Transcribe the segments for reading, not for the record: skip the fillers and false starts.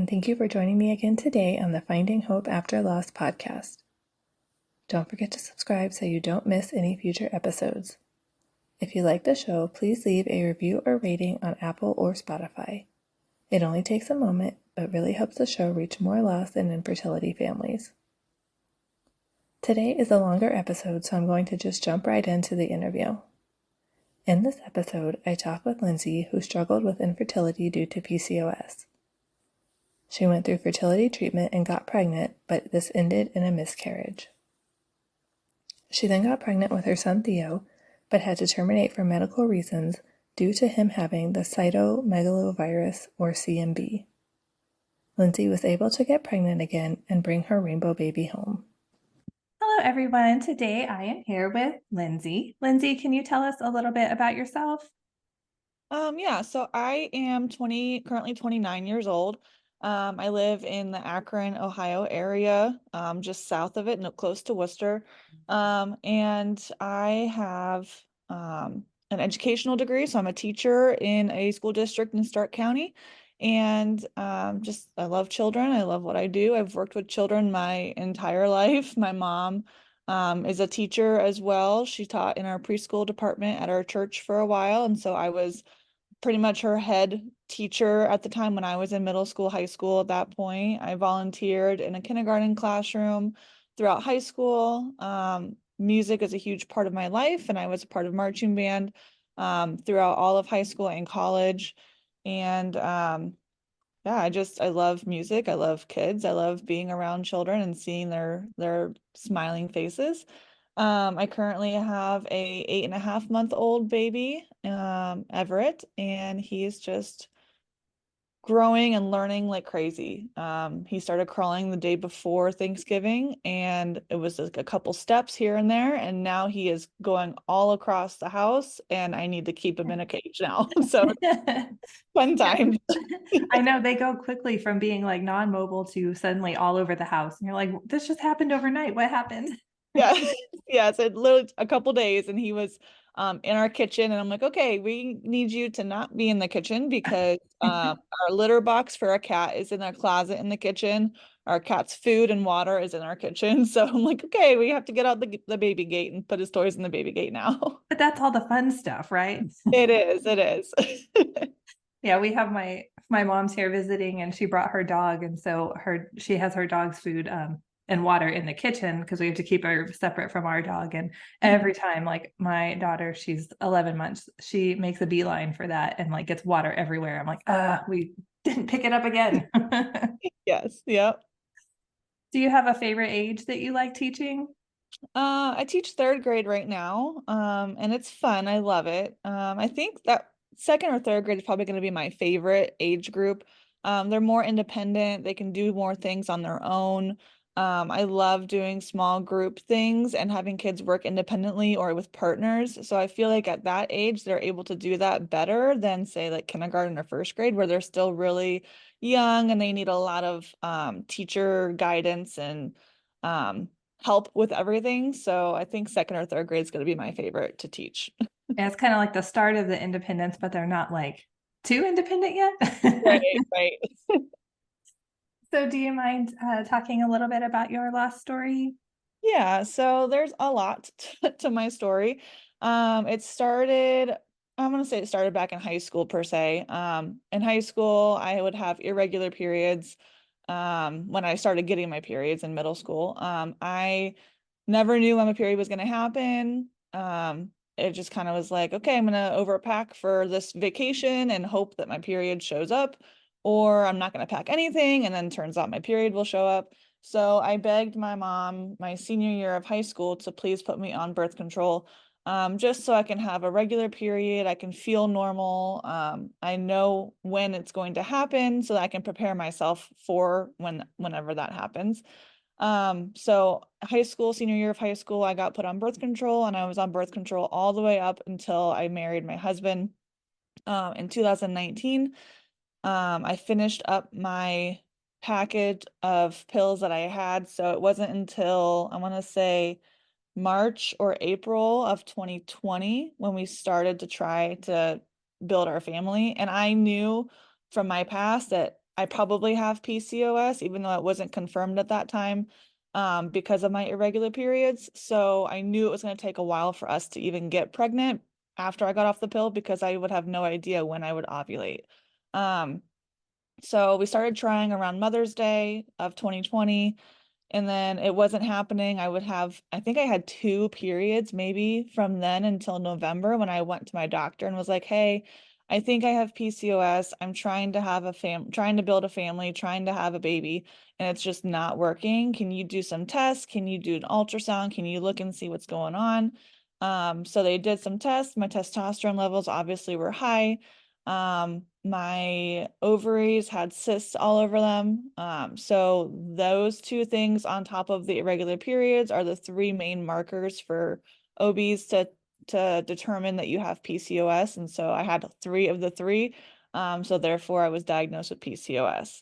and thank you for joining me again today on the Finding Hope After Loss podcast. Don't forget to subscribe so you don't miss any future episodes. If you like the show, please leave a review or rating on Apple or Spotify. It only takes a moment, but really helps the show reach more loss and infertility families. Today is a longer episode, so I'm going to just jump right into the interview. In this episode, I talk with Lindsay, who struggled with infertility due to PCOS. She went through fertility treatment and got pregnant, but this ended in a miscarriage. She then got pregnant with her son Theo, but had to terminate for medical reasons due to him having the Cytomegalovirus, or CMV. Lindsay was able to get pregnant again and bring her rainbow baby home. Hello everyone, today I am here with Lindsay. Lindsay, can you tell us a little bit about yourself? So I am currently 29 years old. I live in the Akron, Ohio area, just south of it, close to Worcester. And I have an educational degree, so I'm a teacher in a school district in Stark County. And I love children. I love what I do. I've worked with children my entire life. My mom is a teacher as well. She taught in our preschool department at our church for a while, and so I was pretty much her head teacher at the time when I was in middle school, high school. At that point, I volunteered in a kindergarten classroom throughout high school. Music is a huge part of my life, and I was a part of marching band throughout all of high school and college. And I love music. I love kids. I love being around children and seeing their smiling faces. I currently have a 8.5-month-old baby, Everett, and he's just growing and learning like crazy. He started crawling the day before Thanksgiving, and it was like a couple steps here and there, and now he is going all across the house, and I need to keep him in a cage now. So fun time. I know they go quickly from being like non-mobile to suddenly all over the house. And you're like, this just happened overnight. What happened? Yeah. Yeah. So literally a couple days, and he was in our kitchen, and I'm like, okay, we need you to not be in the kitchen because our litter box for our cat is in our closet in the kitchen. Our cat's food and water is in our kitchen. So I'm like, okay, we have to get out the baby gate and put his toys in the baby gate now. But that's all the fun stuff, right? It is. It is. Yeah, we have my mom's here visiting, and she brought her dog, and so she has her dog's food and water in the kitchen because we have to keep her separate from our dog. And every time, like my daughter, she's 11 months, she makes a beeline for that and like gets water everywhere. I'm like, we didn't pick it up again. Yes. Yep. Do you have a favorite age that you like teaching? I teach third grade right now, and it's fun. I love it. I think that second or third grade is probably going to be my favorite age group. They're more independent. They can do more things on their own. I love doing small group things and having kids work independently or with partners. So I feel like at that age, they're able to do that better than say like kindergarten or first grade, where they're still really young and they need a lot of teacher guidance and um, help with everything. So I think second or third grade is going to be my favorite to teach. Yeah, it's kind of like the start of the independence, but they're not like too independent Right, yet. right. So do you mind talking a little bit about your last story? Yeah, so there's a lot to my story. I'm gonna say it started back in high school per se. In high school, I would have irregular periods. When I started getting my periods in middle school, I never knew when my period was gonna happen. It just kind of was like, okay, I'm gonna overpack for this vacation and hope that my period shows up, or I'm not gonna pack anything, and then turns out my period will show up. So I begged my mom my senior year of high school to please put me on birth control, just so I can have a regular period. I can feel normal. I know when it's going to happen so that I can prepare myself for whenever that happens. So senior year of high school, I got put on birth control, and I was on birth control all the way up until I married my husband, in 2019. I finished up my package of pills that I had. So it wasn't until I want to say March or April of 2020 when we started to try to build our family. And I knew from my past that I probably have PCOS, even though it wasn't confirmed at that time, because of my irregular periods. So I knew it was going to take a while for us to even get pregnant after I got off the pill because I would have no idea when I would ovulate. Um, so we started trying around Mother's Day of 2020, and then it wasn't happening. I think I had 2 periods maybe from then until November when I went to my doctor and was like, hey, I think I have PCOS. I'm trying to have trying to build a family, trying to have a baby, and it's just not working. Can you do some tests? Can you do an ultrasound? Can you look and see what's going on? So they did some tests. My testosterone levels obviously were high. My ovaries had cysts all over them. So those 2 things on top of the irregular periods are the 3 main markers for OBs to determine that you have PCOS. And so I had 3 of the 3. So therefore I was diagnosed with PCOS.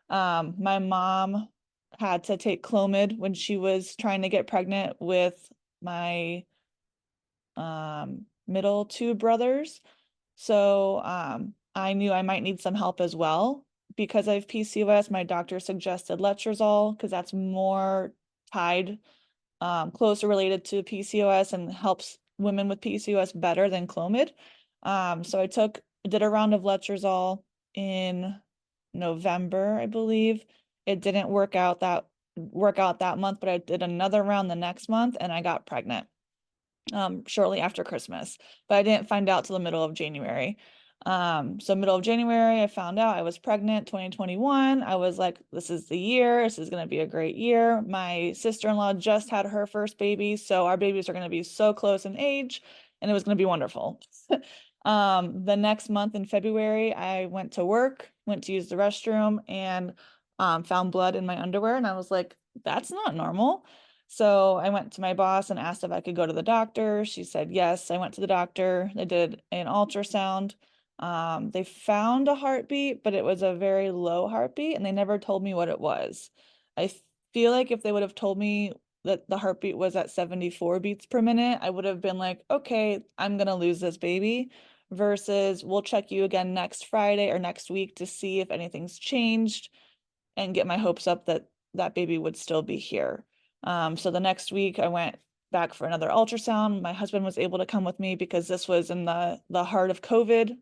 My mom had to take Clomid when she was trying to get pregnant with my middle 2 brothers. So I knew I might need some help as well. Because I have PCOS, my doctor suggested letrozole because that's more tied, closer related to PCOS and helps women with PCOS better than Clomid. So did a round of letrozole in November, I believe. It didn't work out that month, but I did another round the next month and I got pregnant shortly after Christmas, but I didn't find out till the middle of January. So middle of January, I found out I was pregnant, 2021. I was like, this is the year. This is going to be a great year. My sister-in-law just had her first baby, so our babies are going to be so close in age, and it was going to be wonderful. The next month in February, I went to work, went to use the restroom, and found blood in my underwear, and I was like, that's not normal. So I went to my boss and asked if I could go to the doctor. She said yes. I went to the doctor. They did an ultrasound. They found a heartbeat, but it was a very low heartbeat, and they never told me what it was. I feel like if they would have told me that the heartbeat was at 74 beats per minute, I would have been like, okay, I'm gonna lose this baby, versus we'll check you again next Friday or next week to see if anything's changed and get my hopes up that that baby would still be here. So the next week I went back for another ultrasound. My husband was able to come with me because this was in the heart of COVID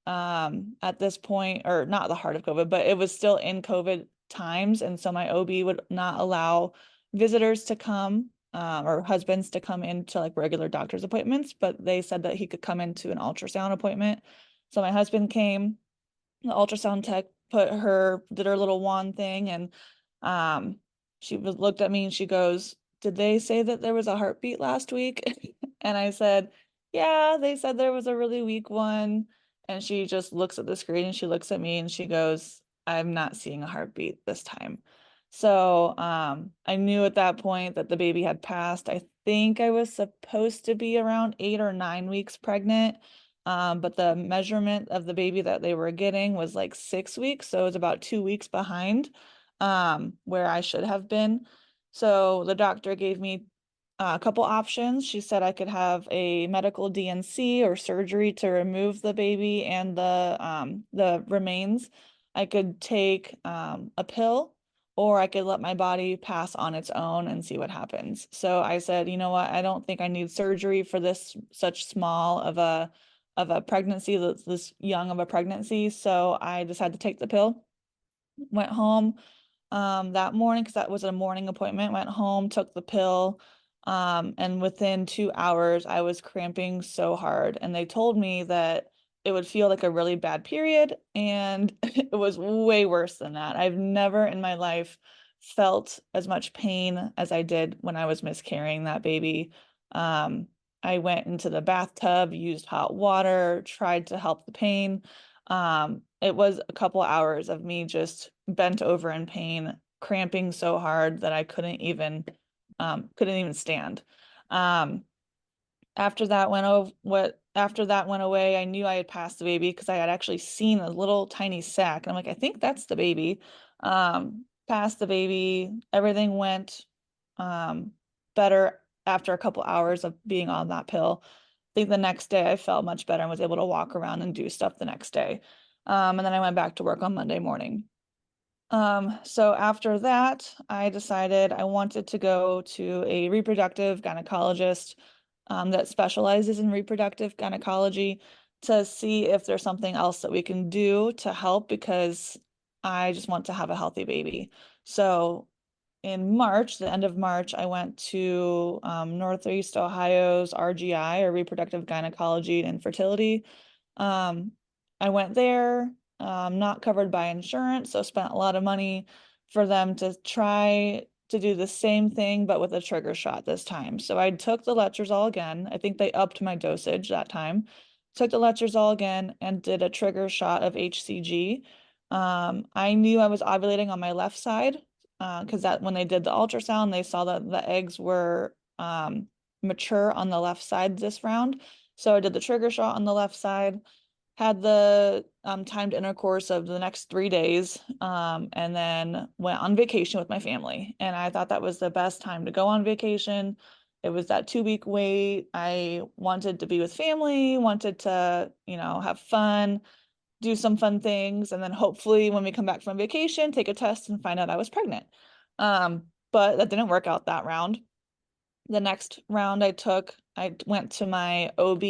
at this point, or not the heart of COVID, but it was still in COVID times. And so my OB would not allow visitors to come or husbands to come into like regular doctor's appointments, but they said that he could come into an ultrasound appointment. So my husband came, the ultrasound tech did her little wand thing, and she looked at me and she goes, did they say that there was a heartbeat last week? And I said, yeah, they said there was a really weak one. And she just looks at the screen and she looks at me and she goes, I'm not seeing a heartbeat this time. So I knew at that point that the baby had passed. I think I was supposed to be around 8 or 9 weeks pregnant. But the measurement of the baby that they were getting was like 6 weeks. So it was about 2 weeks behind where I should have been. So the doctor gave me a couple options. She said I could have a medical DNC or surgery to remove the baby and the remains. I could take a pill, or I could let my body pass on its own and see what happens. So I said, you know what? I don't think I need surgery for this such small of a pregnancy, this young of a pregnancy. So I decided to take the pill. Went home that morning because that was a morning appointment. Went home, took the pill, and within 2 hours I was cramping so hard. And they told me that it would feel like a really bad period, and it was way worse than that. I've never in my life felt as much pain as I did when I was miscarrying that baby. I went into the bathtub, used hot water, tried to help the pain. It was a couple hours of me just bent over in pain, cramping so hard that I couldn't even stand. Um, after that went away, I knew I had passed the baby because I had actually seen a little tiny sac. And I'm like, I think that's the baby. Passed the baby, everything went better after a couple hours of being on that pill. I think the next day I felt much better and was able to walk around and do stuff the next day. And then I went back to work on Monday morning. So after that, I decided I wanted to go to a reproductive gynecologist that specializes in reproductive gynecology to see if there's something else that we can do to help because I just want to have a healthy baby. So in March, the end of March, I went to Northeast Ohio's RGI, or Reproductive Gynecology and Infertility. Um, I went there, not covered by insurance, so spent a lot of money for them to try to do the same thing, but with a trigger shot this time. So I took the letrozole again. I think they upped my dosage that time. Took the letrozole again and did a trigger shot of HCG. I knew I was ovulating on my left side because that when they did the ultrasound, they saw that the eggs were mature on the left side this round. So I did the trigger shot on the left side, had the timed intercourse of the next 3 days, and then went on vacation with my family. And I thought that was the best time to go on vacation. It was that 2 week wait. I wanted to be with family, wanted to, have fun, do some fun things, and then hopefully when we come back from vacation, take a test and find out I was pregnant. But that didn't work out that round. The next round I went to my OB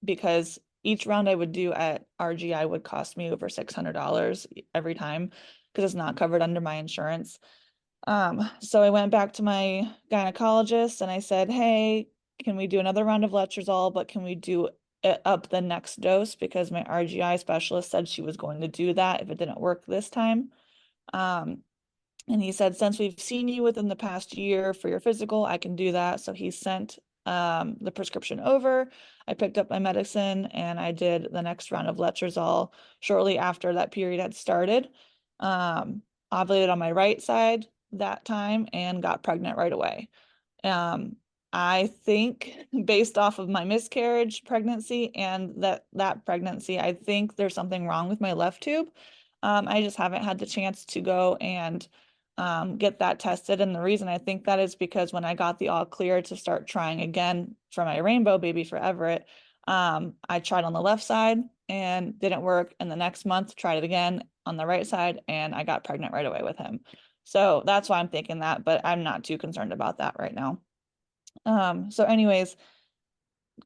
because each round I would do at RGI would cost me over $600 every time because it's not covered under my insurance. So I went back to my gynecologist and I said, hey, can we do another round of letrozole, but can we do it up the next dose? Because my RGI specialist said she was going to do that if it didn't work this time. And he said, since we've seen you within the past year for your physical, I can do that. So he sent the prescription over. I picked up my medicine and I did the next round of letrozole shortly after that period had started. Ovulated on my right side that time and got pregnant right away. Um, I think based off of my miscarriage pregnancy and that pregnancy, I think there's something wrong with my left tube. I just haven't had the chance to go and get that tested. And the reason I think that is because when I got the all clear to start trying again for my rainbow baby for Everett, I tried on the left side and didn't work. And the next month tried it again on the right side and I got pregnant right away with him. So that's why I'm thinking that, but I'm not too concerned about that right now. So anyways,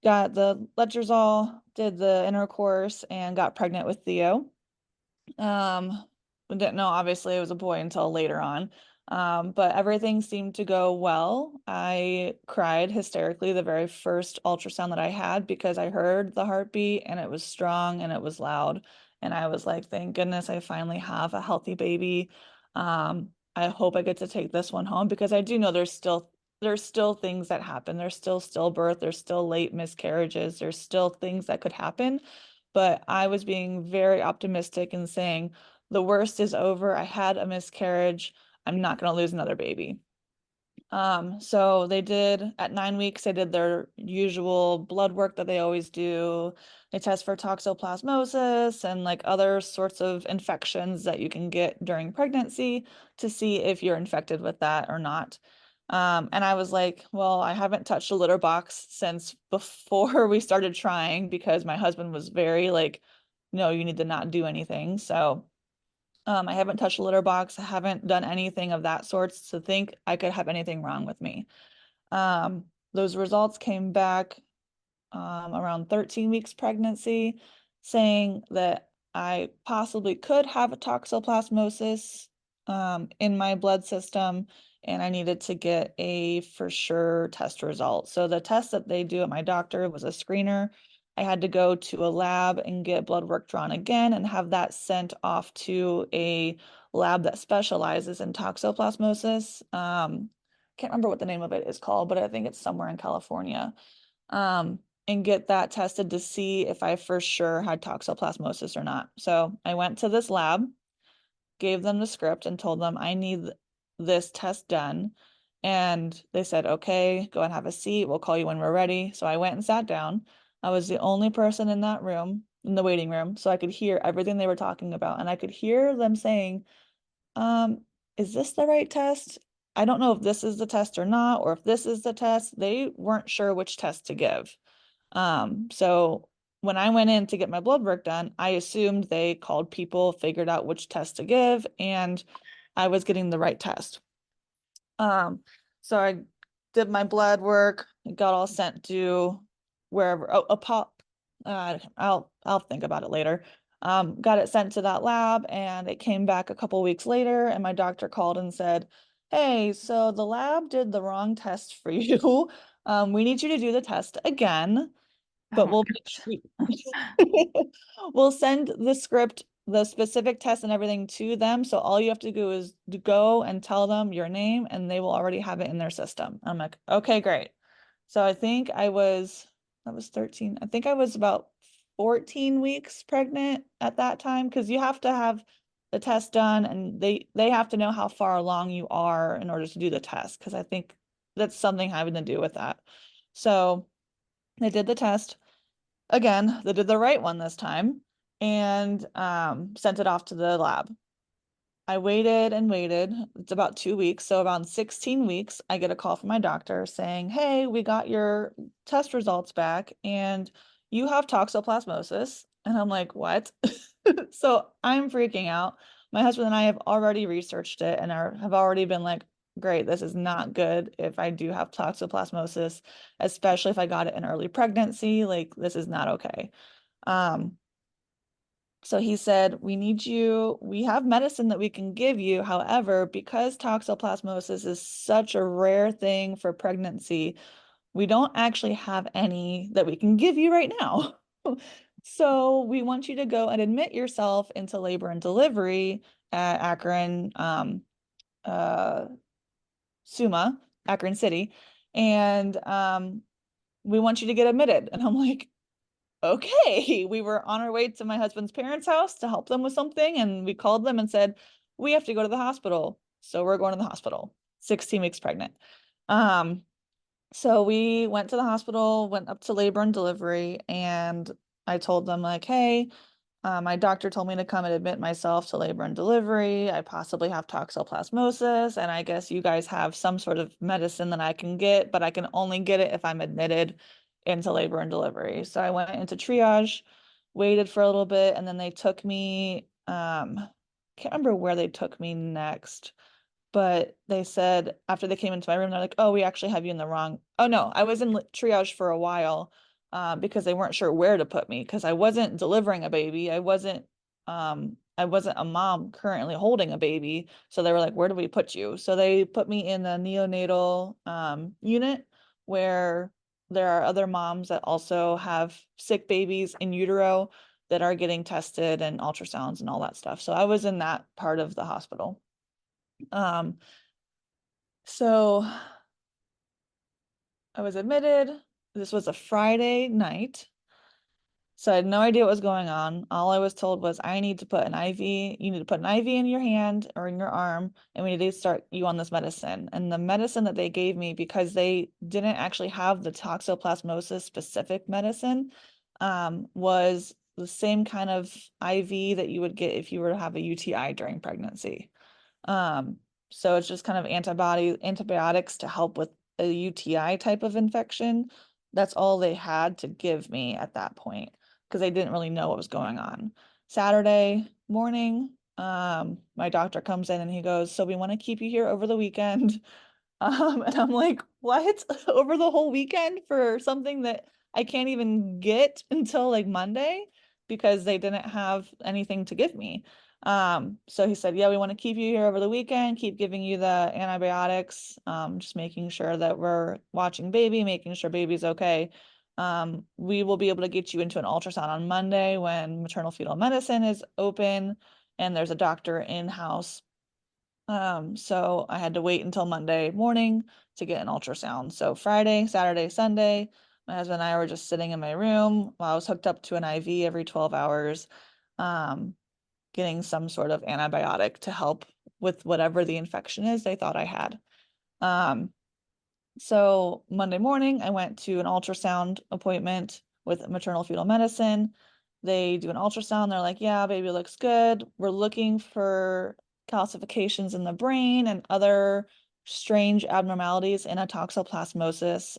got the letrozole, did the intercourse, and got pregnant with Theo. We didn't know obviously it was a boy until later on. But everything seemed to go well. I cried hysterically the very first ultrasound that I had because I heard the heartbeat and it was strong and it was loud. And I was like, thank goodness I finally have a healthy baby. I hope I get to take this one home because I do know there's still things that happen. There's still stillbirth, there's still late miscarriages, there's still things that could happen. But I was being very optimistic and saying, the worst is over. I had a miscarriage. I'm not going to lose another baby. So they did at 9 weeks, they did their usual blood work that they always do. They test for toxoplasmosis and like other sorts of infections that you can get during pregnancy to see if you're infected with that or not. And I was like, well, I haven't touched a litter box since before we started trying because my husband was very like, no, you need to not do anything. So I haven't touched a litter box. I haven't done anything of that sort to think I could have anything wrong with me. Those results came back around 13 weeks pregnancy, saying that I possibly could have a toxoplasmosis in my blood system, and I needed to get a for sure test result. So the test that they do at my doctor was a screener. I had to go to a lab and get blood work drawn again and have that sent off to a lab that specializes in toxoplasmosis. Can't remember what the name of it is called, but I think it's somewhere in California. And get that tested to see if I for sure had toxoplasmosis or not. So I went to this lab, gave them the script, and told them I need this test done. And they said, okay, go and have a seat. We'll call you when we're ready. So I went and sat down. I was the only person in that room, in the waiting room, so I could hear everything they were talking about. And I could hear them saying, um, is this the right test? I don't know if this is the test or not, or if this is the test. They weren't sure which test to give. So when I went in to get my blood work done, I assumed they called people, figured out which test to give, and I was getting the right test. So I did my blood work, got all sent to wherever. Oh, a pop. I'll think about it later. Got it sent to that lab, and it came back a couple weeks later, and my doctor called and said, "Hey, so the lab did the wrong test for you. We need you to do the test again, Oh but my we'll gosh. we'll send the script, the specific test and everything to them. So all you have to do is to go and tell them your name and they will already have it in their system." I'm like, okay, great. So I think that was 13. I think I was about 14 weeks pregnant at that time because you have to have the test done and they have to know how far along you are in order to do the test because I think that's something having to do with that. So they did the test. Again, they did the right one this time and sent it off to the lab. I waited and waited. It's about 2 weeks. So around 16 weeks, I get a call from my doctor saying, "Hey, we got your test results back and you have toxoplasmosis." And I'm like, "What?" So I'm freaking out. My husband and I have already researched it and have already been like, great, this is not good if I do have toxoplasmosis, especially if I got it in early pregnancy. Like, this is not okay. Um, so he said, we have medicine that we can give you. However, because toxoplasmosis is such a rare thing for pregnancy, we don't actually have any that we can give you right now. So we want you to go and admit yourself into labor and delivery at Akron, uh, SUMA, Akron City, and we want you to get admitted. And I'm like, okay. We were on our way to my husband's parents' house to help them with something, and we called them and said, we have to go to the hospital. So we're going to the hospital, 16 weeks pregnant. Um, so we went to the hospital, went up to labor and delivery, and I told them like, hey, my doctor told me to come and admit myself to labor and delivery. I possibly have toxoplasmosis, and I guess you guys have some sort of medicine that I can get, but I can only get it if I'm admitted into labor and delivery. So I went into triage, waited for a little bit, and then they took me, can't remember where they took me next. But they said after they came into my room, they're like, "Oh, we actually have you in the wrong." Oh no, I was in triage for a while because they weren't sure where to put me because I wasn't delivering a baby. I wasn't a mom currently holding a baby. So they were like, "Where do we put you?" So they put me in the neonatal unit where there are other moms that also have sick babies in utero that are getting tested and ultrasounds and all that stuff. So I was in that part of the hospital. Um, so I was admitted. This was a Friday night. So I had no idea what was going on. All I was told was I need to put an IV, you need to put an IV in your hand or in your arm, and we need to start you on this medicine. And the medicine that they gave me, because they didn't actually have the toxoplasmosis specific medicine, was the same kind of IV that you would get if you were to have a UTI during pregnancy. Um, so it's just kind of antibiotics to help with a UTI type of infection. That's all they had to give me at that point because they didn't really know what was going on. Saturday morning, my doctor comes in and he goes, "So we want to keep you here over the weekend." And I'm like, "What? Over the whole weekend for something that I can't even get until like Monday because they didn't have anything to give me." So he said, "Yeah, we want to keep you here over the weekend, keep giving you the antibiotics, just making sure that we're watching baby, making sure baby's okay. We will be able to get you into an ultrasound on Monday when maternal fetal medicine is open and there's a doctor in-house." So I had to wait until Monday morning to get an ultrasound. So Friday, Saturday, Sunday, my husband and I were just sitting in my room while I was hooked up to an IV every 12 hours, um, getting some sort of antibiotic to help with whatever the infection is they thought I had. Um, so Monday morning, I went to an ultrasound appointment with maternal fetal medicine. They do an ultrasound. They're like, "Yeah, baby looks good. We're looking for calcifications in the brain and other strange abnormalities in a toxoplasmosis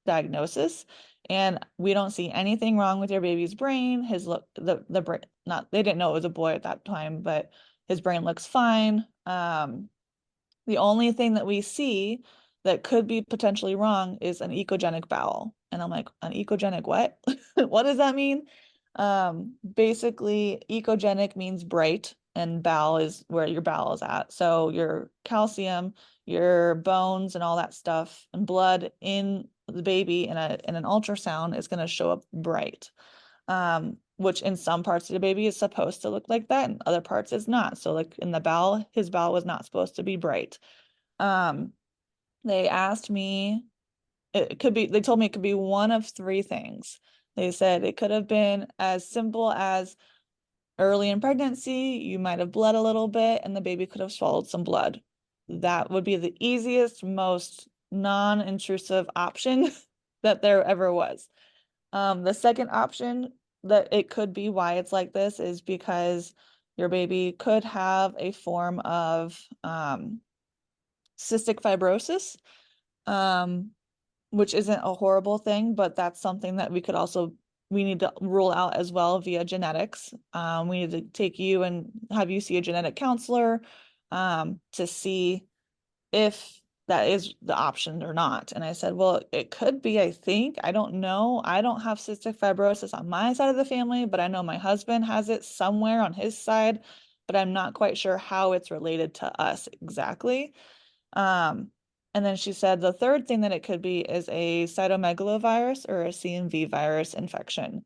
diagnosis." And we don't see anything wrong with your baby's brain. His look, the brain, not, they didn't know it was a boy at that time, but his brain looks fine. The only thing that we see that could be potentially wrong is an ecogenic bowel. And I'm like, an ecogenic what? What does that mean? Basically, ecogenic means bright, and bowel is where your bowel is at. So your calcium, your bones, and all that stuff, and blood in the baby in an ultrasound is going to show up bright. Which in some parts of the baby is supposed to look like that, and other parts is not. So like in the bowel, his bowel was not supposed to be bright. Um, they asked me, it could be, they told me it could be one of three things. They said it could have been as simple as early in pregnancy, you might have bled a little bit and the baby could have swallowed some blood. That would be the easiest, most non-intrusive option that there ever was. The second option that it could be why it's like this is because your baby could have a form of cystic fibrosis, um, which isn't a horrible thing, but that's something that we need to rule out as well via genetics. We need to take you and have you see a genetic counselor to see if that is the option or not. And I said, well, it could be, I think. I don't know. I don't have cystic fibrosis on my side of the family, but I know my husband has it somewhere on his side, but I'm not quite sure how it's related to us exactly. Um, and then she said the third thing that it could be is a cytomegalovirus or a CMV virus infection.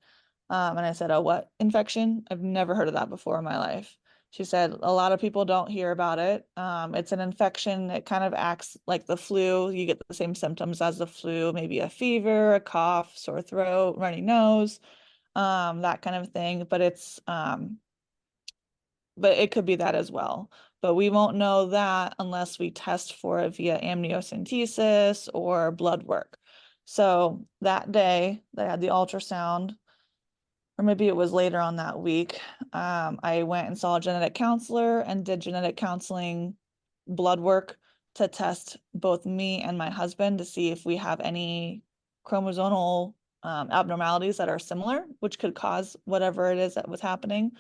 And I said, oh, what infection? I've never heard of that before in my life. She said a lot of people don't hear about it. It's an infection. It kind of acts like the flu. You get the same symptoms as the flu, maybe a fever, a cough, sore throat, runny nose, that kind of thing. But it could be that as well. But we won't know that unless we test for it via amniocentesis or blood work. So that day they had the ultrasound, or maybe it was later on that week, I went and saw a genetic counselor and did genetic counseling blood work to test both me and my husband to see if we have any chromosomal abnormalities that are similar, which could cause whatever it is that was happening.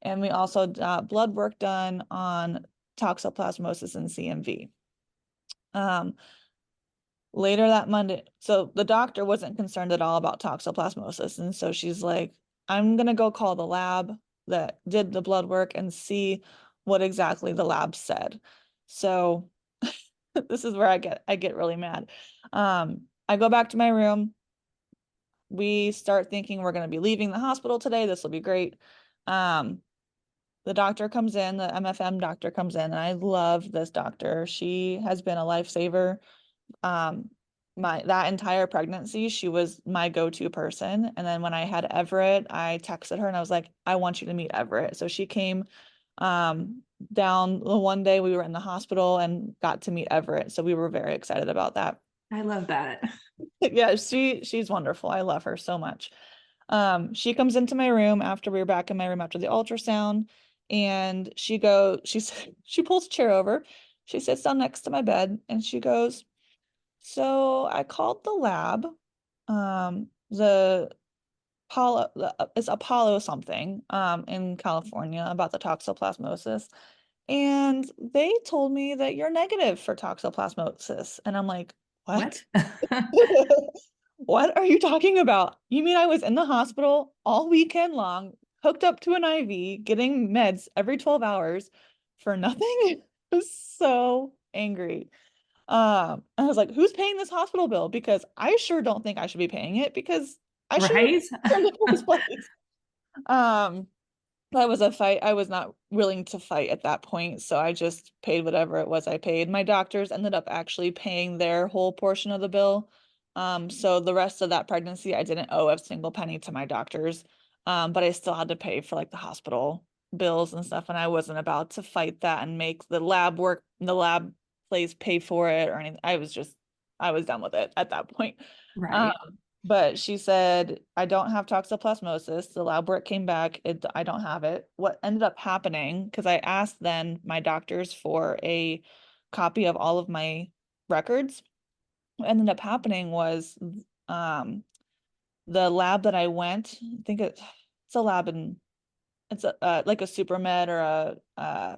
And we also got blood work done on toxoplasmosis and CMV. Um, Later that Monday, so the doctor wasn't concerned at all about toxoplasmosis. And so she's like, I'm gonna go call the lab that did the blood work and see what exactly the lab said. So this is where I get really mad. I go back to my room. We start thinking we're gonna be leaving the hospital today. This will be great. The doctor comes in, the MFM doctor comes in, and I love this doctor. She has been a lifesaver. Um, that entire pregnancy, she was my go-to person. And then when I had Everett, I texted her and I was like, I want you to meet Everett. So she came down the one day we were in the hospital and got to meet Everett. So we were very excited about that. I love that. Yeah, she's wonderful. I love her so much. She comes into my room after we were back in my room after the ultrasound, and she pulls a chair over. She sits down next to my bed and she goes, so I called the lab, the Apollo, it's Apollo something, in California about the toxoplasmosis. And they told me that you're negative for toxoplasmosis. And I'm like, what? What? What are you talking about? You mean I was in the hospital all weekend long, hooked up to an IV, getting meds every 12 hours for nothing? I was so angry. I was like, who's paying this hospital bill? Because I sure don't think I should be paying it because I shouldn't Right? have in the first place. Um, that was a fight I was not willing to fight at that point, so I just paid whatever it was I paid. My doctors ended up actually paying their whole portion of the bill. So the rest of that pregnancy, I didn't owe a single penny to my doctors. But I still had to pay for like the hospital bills and stuff, and I wasn't about to fight that and make the lab place pay for it or anything. I was done with it at that point. Um, Right. but she said, I don't have toxoplasmosis. The lab work came back. I don't have it. What ended up happening, because I asked then my doctors for a copy of all of my records. What ended up happening was, the lab that I went, I think it's a lab in, it's like a Supermed or a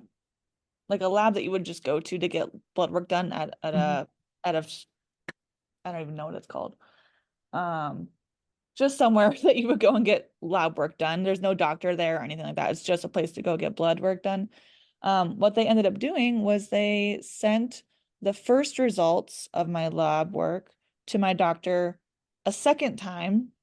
like a lab that you would just go to get blood work done at Mhm. a I don't even know what it's called. Um, just somewhere that you would go and get lab work done. There's no doctor there or anything like that. It's just a place to go get blood work done. What they ended up doing was they sent the first results of my lab work to my doctor a second time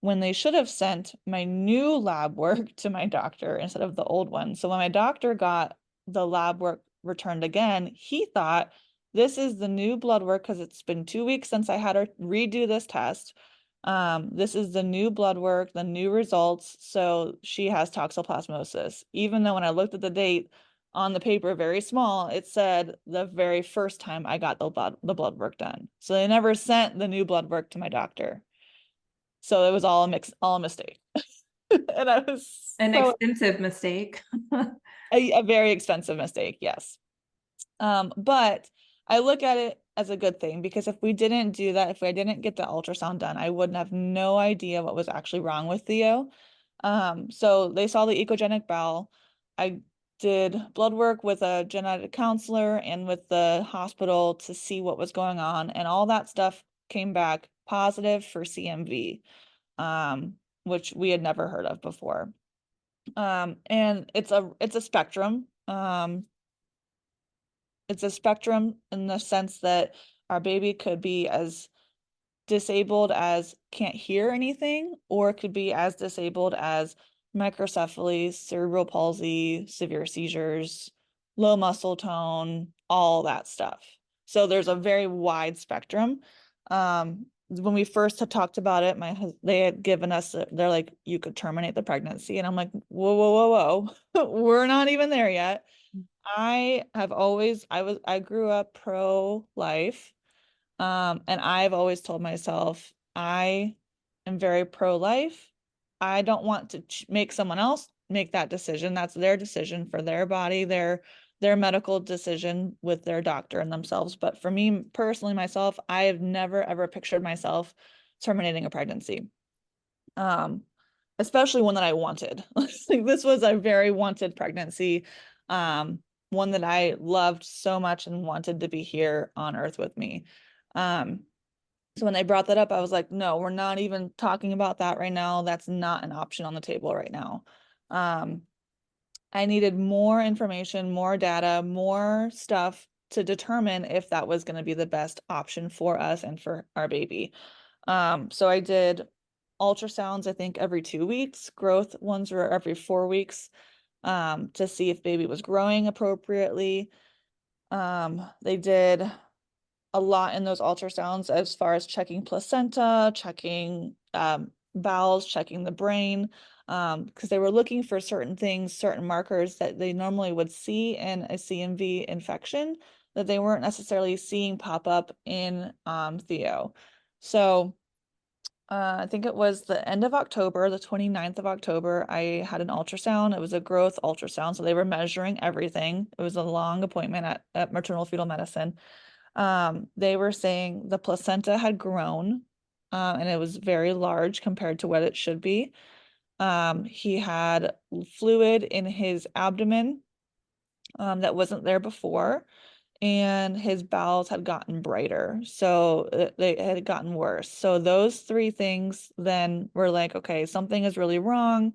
when they should have sent my new lab work to my doctor instead of the old one. So when my doctor got the lab work returned again, he thought this is the new blood work because it's been 2 weeks since I had her redo this test. This is the new blood work, the new results. So she has toxoplasmosis. Even though when I looked at the date on the paper, very small, it said the very first time I got the blood work done. So they never sent the new blood work to my doctor. So it was all a mistake. And I was An so expensive mistake. a very expensive mistake, yes. But I look at it as a good thing because if we didn't do that, if I didn't get the ultrasound done, I wouldn't have no idea what was actually wrong with Theo. So they saw the echogenic bowel. I did blood work with a genetic counselor and with the hospital to see what was going on, and all that stuff came back positive for CMV, which we had never heard of before. And it's a spectrum. It's a spectrum in the sense that our baby could be as disabled as can't hear anything, or it could be as disabled as microcephaly, cerebral palsy, severe seizures, low muscle tone, all that stuff. So there's a very wide spectrum. When we first had talked about it, they had given us, they're like, you could terminate the pregnancy. And I'm like, whoa, whoa, whoa, whoa. We're not even there yet. I grew up pro-life. And I've always told myself I am very pro-life. I don't want to make someone else make that decision. That's their decision for their body, their medical decision with their doctor and themselves. But for me personally, myself, I have never ever pictured myself terminating a pregnancy. Um, Especially one that I wanted. Like this was a very wanted pregnancy. One that I loved so much and wanted to be here on earth with me. Um, so when they brought that up, I was like, no, we're not even talking about that right now. That's not an option on the table right now. Um, I needed more information, more data, more stuff to determine if that was going to be the best option for us and for our baby. So I did ultrasounds, I think every 2 weeks. Growth ones were every 4 weeks, to see if baby was growing appropriately. They did a lot in those ultrasounds as far as checking placenta, checking bowels, checking the brain, because they were looking for certain things, certain markers that they normally would see in a CMV infection that they weren't necessarily seeing pop up in Theo. So I think it was the end of October, the 29th of October, I had an ultrasound. It was a growth ultrasound, so they were measuring everything. It was a long appointment at maternal fetal medicine. They were saying the placenta had grown, and it was very large compared to what it should be. He had fluid in his abdomen, that wasn't there before, and his bowels had gotten brighter. So they had gotten worse. So those three things then were like, okay, something is really wrong.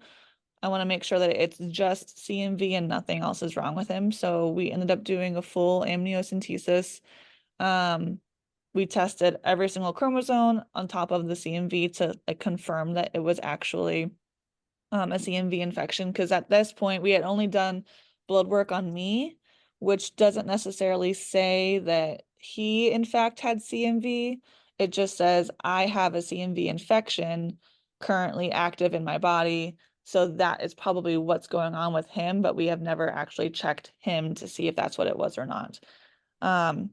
I want to make sure that it's just CMV and nothing else is wrong with him. So we ended up doing a full amniocentesis. Um, we tested every single chromosome on top of the CMV to like confirm that it was actually a CMV infection, because at this point we had only done blood work on me, which doesn't necessarily say that he in fact had CMV. It just says I have a CMV infection currently active in my body. So that is probably what's going on with him, but we have never actually checked him to see if that's what it was or not. Um,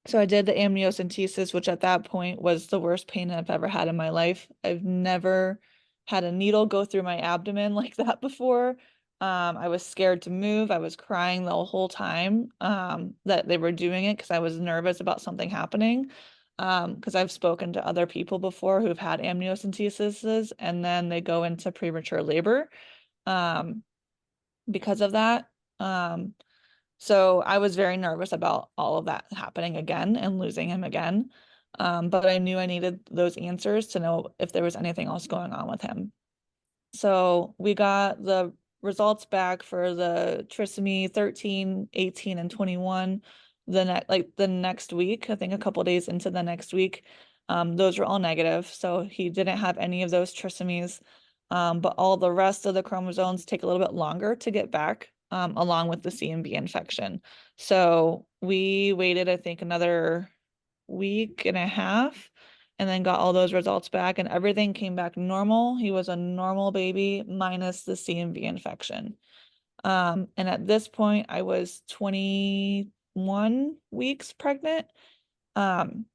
so I did the amniocentesis, which at that point was the worst pain I've ever had in my life. I've never had a needle go through my abdomen like that before. I was scared to move. I was crying the whole time that they were doing it because I was nervous about something happening. because I've spoken to other people before who've had amniocentesis and then they go into premature labor um, because of that. So I was very nervous about all of that happening again and losing him again. But I knew I needed those answers to know if there was anything else going on with him. So we got the results back for the trisomy 13, 18, and 21 the next week, I think a couple days into the next week. Those were all negative. So he didn't have any of those trisomies. But all the rest of the chromosomes take a little bit longer to get back, along with the CMV infection. So we waited, I think, another week and a half and then got all those results back and everything came back normal. He was a normal baby minus the CMV infection. And at this point I was 21 weeks pregnant. Um,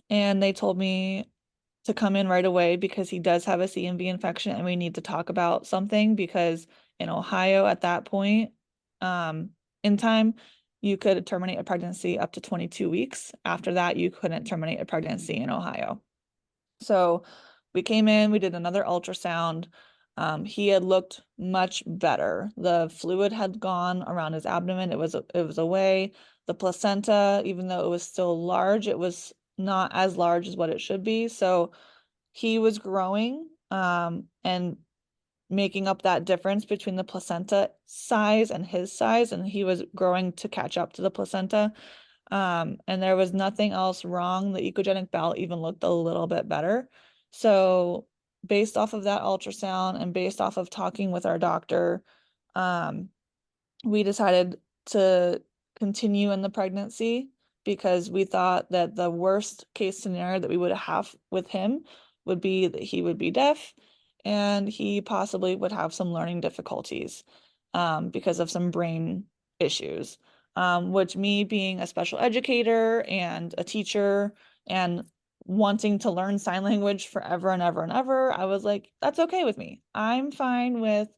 and they told me to come in right away because he does have a CMV infection and we need to talk about something because in Ohio at that point, in time, you could terminate a pregnancy up to 22 weeks. After that, you couldn't terminate a pregnancy in Ohio. So we came in, we did another ultrasound. He had looked much better. The fluid had gone around his abdomen. It was away. The placenta, even though it was still large, it was not as large as what it should be. So he was growing, and making up that difference between the placenta size and his size, and he was growing to catch up to the placenta. And there was nothing else wrong. The echogenic bowel even looked a little bit better. So based off of that ultrasound and based off of talking with our doctor, um, we decided to continue in the pregnancy because we thought that the worst case scenario that we would have with him would be that he would be deaf and he possibly would have some learning difficulties, because of some brain issues. Which me being a special educator and a teacher and wanting to learn sign language forever and ever and ever, I was like, that's okay with me. I'm fine with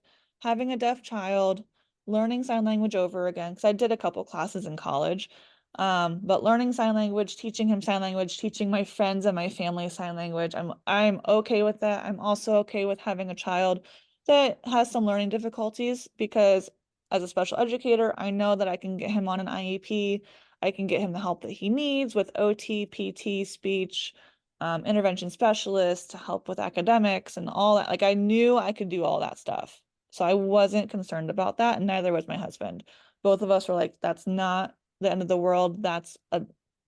having a deaf child, learning sign language over again, because I did a couple classes in college. But learning sign language, teaching him sign language, teaching my friends and my family sign language, I'm okay with that. I'm also okay with having a child that has some learning difficulties because as a special educator, I know that I can get him on an IEP. I can get him the help that he needs with OT, PT, speech, intervention specialist to help with academics and all that. Like I knew I could do all that stuff. So I wasn't concerned about that, and neither was my husband. Both of us were like, that's not the end of the world.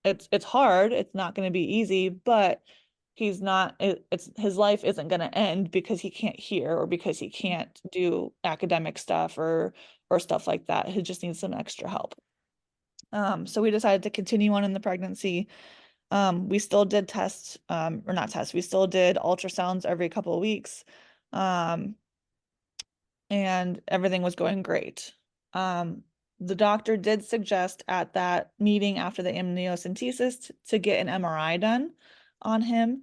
It's hard. It's not going to be easy, but he's not it's his life isn't going to end because he can't hear or because he can't do academic stuff or stuff like that. He just needs some extra help. So we decided to continue on in the pregnancy. We still did tests, or not tests, we still did ultrasounds every couple of weeks. And everything was going great. The doctor did suggest at that meeting after the amniocentesis to get an MRI done on him,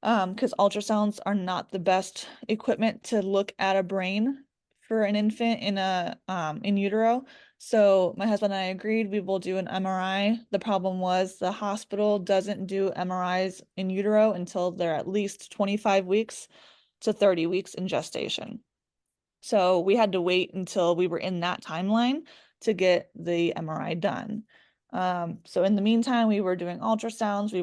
because ultrasounds are not the best equipment to look at a brain for an infant in utero. So my husband and I agreed we will do an MRI. The problem was the hospital doesn't do MRIs in utero until they're at least 25 weeks to 30 weeks in gestation. So we had to wait until we were in that timeline to get the MRI done. So in the meantime, we were doing ultrasounds. It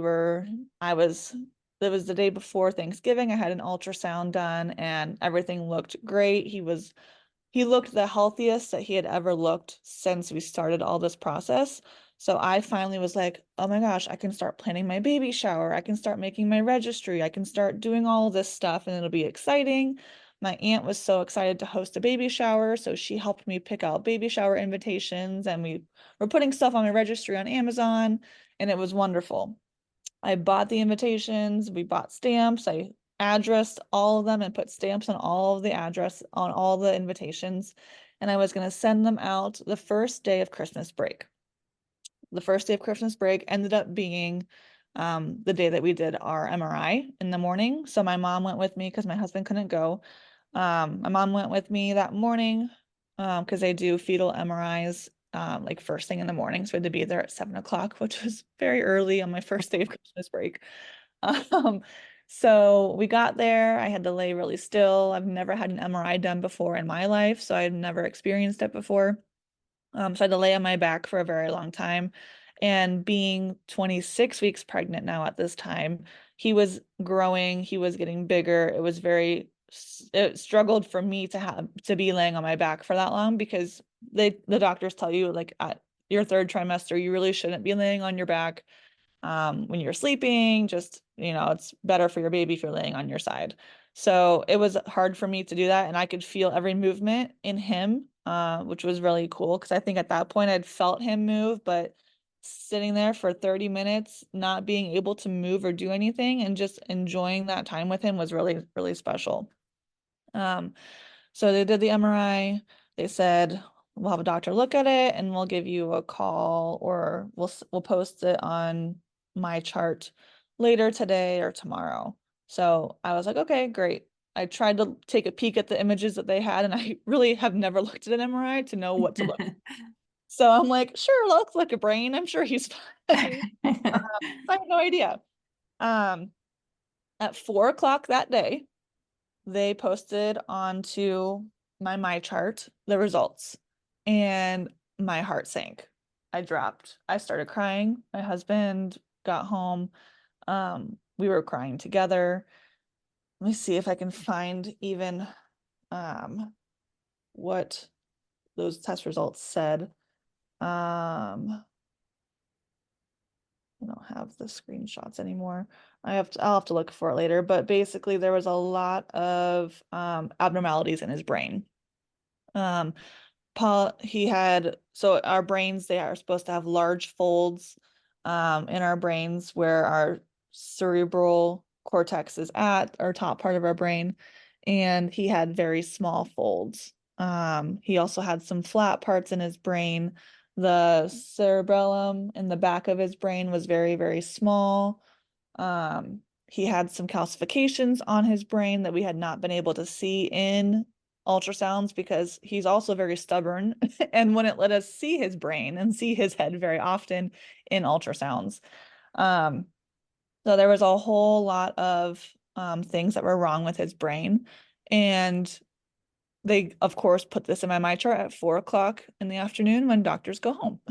was the day before Thanksgiving. I had an ultrasound done and everything looked great. He looked the healthiest that he had ever looked since we started all this process. So I finally was like, oh my gosh, I can start planning my baby shower. I can start making my registry. I can start doing all of this stuff and it'll be exciting. My aunt was so excited to host a baby shower, so she helped me pick out baby shower invitations and we were putting stuff on my registry on Amazon and it was wonderful. I bought the invitations, we bought stamps, I addressed all of them and put stamps on all of the address on all the invitations. And I was going to send them out the first day of Christmas break. The first day of Christmas break ended up being the day that we did our MRI in the morning. So my mom went with me because my husband couldn't go. My mom went with me that morning because they do fetal MRIs like first thing in the morning. So we had to be there at 7 o'clock, which was very early on my first day of Christmas break. Um, so we got there. I had to lay really still. I've never had an MRI done before in my life, so I'd never experienced it before. So I had to lay on my back for a very long time. And being 26 weeks pregnant now at this time, he was growing, he was getting bigger. It struggled for me to have to be laying on my back for that long because the doctors tell you like at your third trimester, you really shouldn't be laying on your back when you're sleeping. Just, it's better for your baby if you're laying on your side. So it was hard for me to do that. And I could feel every movement in him, which was really cool because I think at that point I'd felt him move, but sitting there for 30 minutes, not being able to move or do anything and just enjoying that time with him was really, really special. Um, so they did the MRI. They said, we'll have a doctor look at it and we'll give you a call or we'll post it on my chart later today or tomorrow. So I was like, okay, great. I tried to take a peek at the images that they had and I really have never looked at an MRI to know what to look. So I'm like, sure, looks like a brain. I'm sure he's fine. I have no idea. Um, at 4 o'clock that day, they posted onto my chart the results and my heart sank. I dropped. I started crying. My husband got home. We were crying together. Let me see if I can find even what those test results said. I don't have the screenshots anymore. I'll have to look for it later, but basically there was a lot of abnormalities in his brain. Um, Paul, so our brains, they are supposed to have large folds in our brains where our cerebral cortex is at, our top part of our brain, and he had very small folds. He also had some flat parts in his brain. The cerebellum in the back of his brain was very, very small. He had some calcifications on his brain that we had not been able to see in ultrasounds because he's also very stubborn and wouldn't let us see his brain and see his head very often in ultrasounds. Um, so there was a whole lot of things that were wrong with his brain. And they, of course, put this in my chart at 4 o'clock in the afternoon when doctors go home.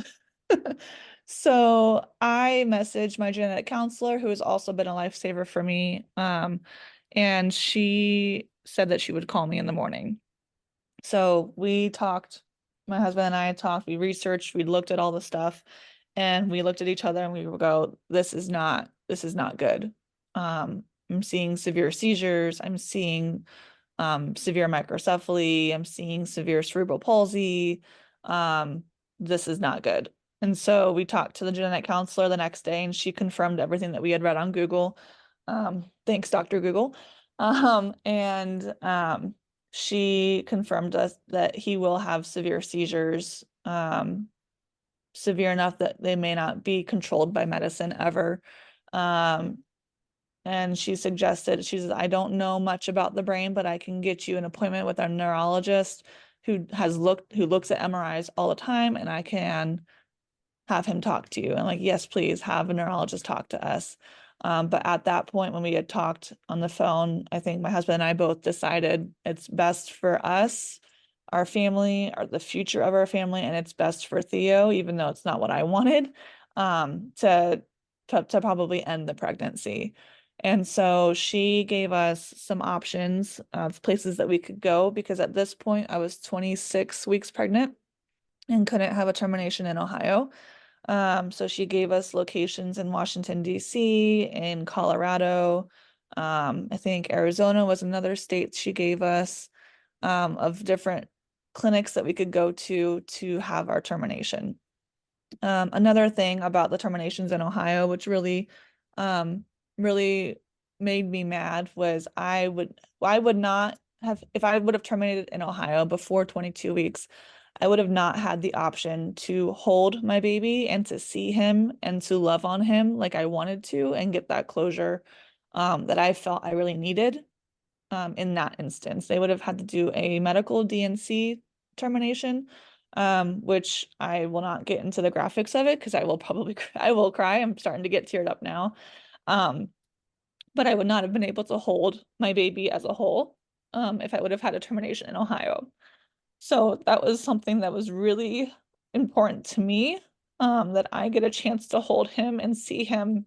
So I messaged my genetic counselor, who has also been a lifesaver for me. And she said that she would call me in the morning. So we talked, my husband and I talked, we researched, we looked at all the stuff, and we looked at each other and we would go, this is not good. I'm seeing severe seizures, I'm seeing severe microcephaly, I'm seeing severe cerebral palsy. This is not good. And so we talked to the genetic counselor the next day and she confirmed everything that we had read on Google. Thanks, Dr. Google. And she confirmed us that he will have severe seizures, severe enough that they may not be controlled by medicine ever. And she says, I don't know much about the brain, but I can get you an appointment with our neurologist who looks at MRIs all the time, and I can have him talk to you. And like, yes, please have a neurologist talk to us. But at that point, when we had talked on the phone, I think my husband and I both decided it's best for us, our family, or the future of our family, and it's best for Theo, even though it's not what I wanted, to probably end the pregnancy. And so she gave us some options of places that we could go because at this point I was 26 weeks pregnant and couldn't have a termination in Ohio. So she gave us locations in Washington, D.C., in Colorado. I think Arizona was another state she gave us of different clinics that we could go to have our termination. Another thing about the terminations in Ohio, which really made me mad, was I would not have, if I would have terminated in Ohio before 22 weeks, I would have not had the option to hold my baby and to see him and to love on him like I wanted to and get that closure that I felt I really needed in that instance. They would have had to do a medical DNC termination, which I will not get into the graphics of it because I will probably I will cry. I'm starting to get teared up now. Um, but I would not have been able to hold my baby as a whole, if I would have had a termination in Ohio. So that was something that was really important to me, that I get a chance to hold him and see him,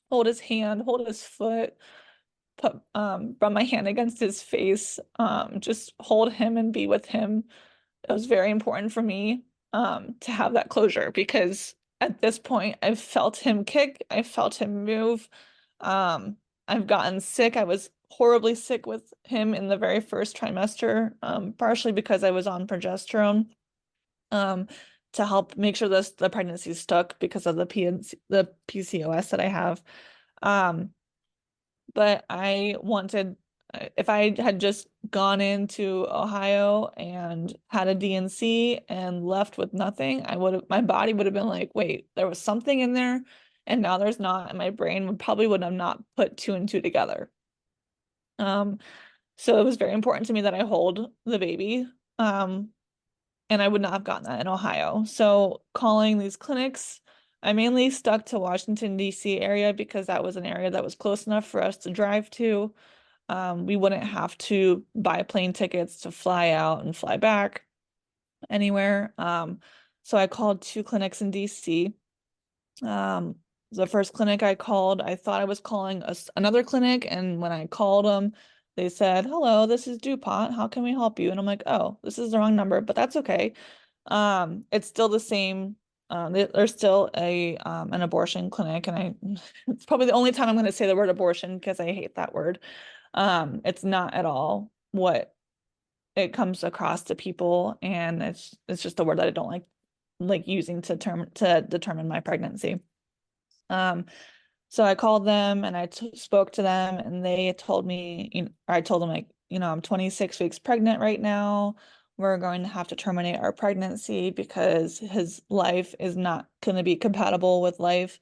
hold his hand, hold his foot, put rub my hand against his face, just hold him and be with him. It was very important for me, to have that closure because at this point I've felt him kick, I felt him move. Um, I've gotten sick. I was horribly sick with him in the very first trimester, partially because I was on progesterone, um, to help make sure the pregnancy stuck because of the PCOS that I have. Um, but I wanted, if I had just gone into Ohio and had a DNC and left with nothing, my body would have been like, wait, there was something in there and now there's not, and my brain would have not put two and two together. Um, so it was very important to me that I hold the baby. Um, and I would not have gotten that in Ohio. So calling these clinics, I mainly stuck to Washington, D.C. area because that was an area that was close enough for us to drive to. We wouldn't have to buy plane tickets to fly out and fly back anywhere. So I called two clinics in DC. Um, the first clinic I called, I thought I was calling another clinic, and when I called them, they said, "Hello, this is DuPont. How can we help you?" And I'm like, "Oh, this is the wrong number, but that's okay." It's still the same. There's still a an abortion clinic, and it's probably the only time I'm going to say the word abortion because I hate that word. It's not at all what it comes across to people, and it's just a word that I don't like using to determine my pregnancy. Um, so I called them and I spoke to them, and they told me, I told them like, I'm 26 weeks pregnant right now. We're going to have to terminate our pregnancy because his life is not going to be compatible with life,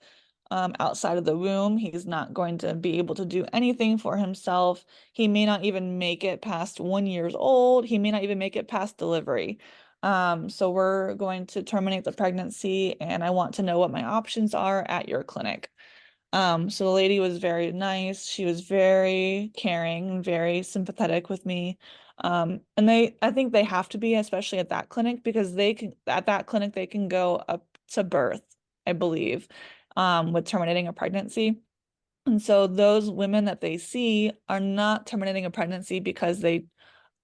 outside of the womb. He's not going to be able to do anything for himself. He may not even make it past 1 year old. He may not even make it past delivery. So we're going to terminate the pregnancy, and I want to know what my options are at your clinic. So the lady was very nice. She was very caring, very sympathetic with me. And I think they have to be, especially at that clinic, because at that clinic, they can go up to birth, I believe, with terminating a pregnancy. And so those women that they see are not terminating a pregnancy because they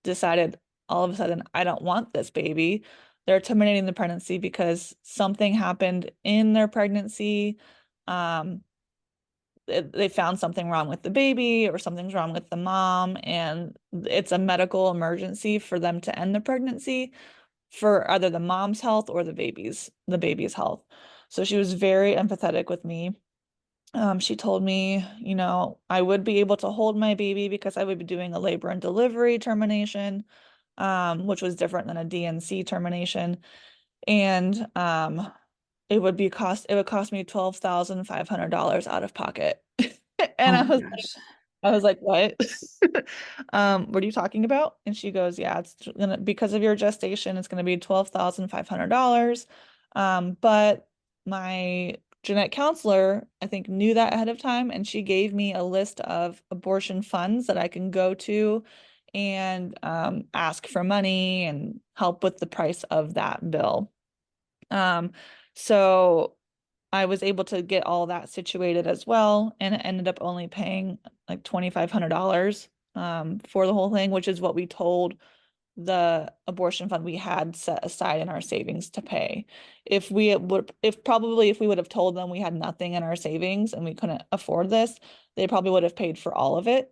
decided all of a sudden, I don't want this baby. They're terminating the pregnancy because something happened in their pregnancy. Um, they found something wrong with the baby or something's wrong with the mom, and it's a medical emergency for them to end the pregnancy for either the mom's health or the baby's health. So she was very empathetic with me. She told me, I would be able to hold my baby because I would be doing a labor and delivery termination, which was different than a DNC termination. And it would cost me $12,500 out of pocket. Oh And my gosh. I was like, what? What are you talking about? And she goes, yeah, it's gonna, because of your gestation, it's gonna be $12,500. But my genetic counselor, I think, knew that ahead of time, and she gave me a list of abortion funds that I can go to and ask for money and help with the price of that bill. Um, so I was able to get all that situated as well, and it ended up only paying like $2,500 for the whole thing, which is what we told the abortion fund we had set aside in our savings to pay. If we would, if we would have told them we had nothing in our savings and we couldn't afford this, they probably would have paid for all of it.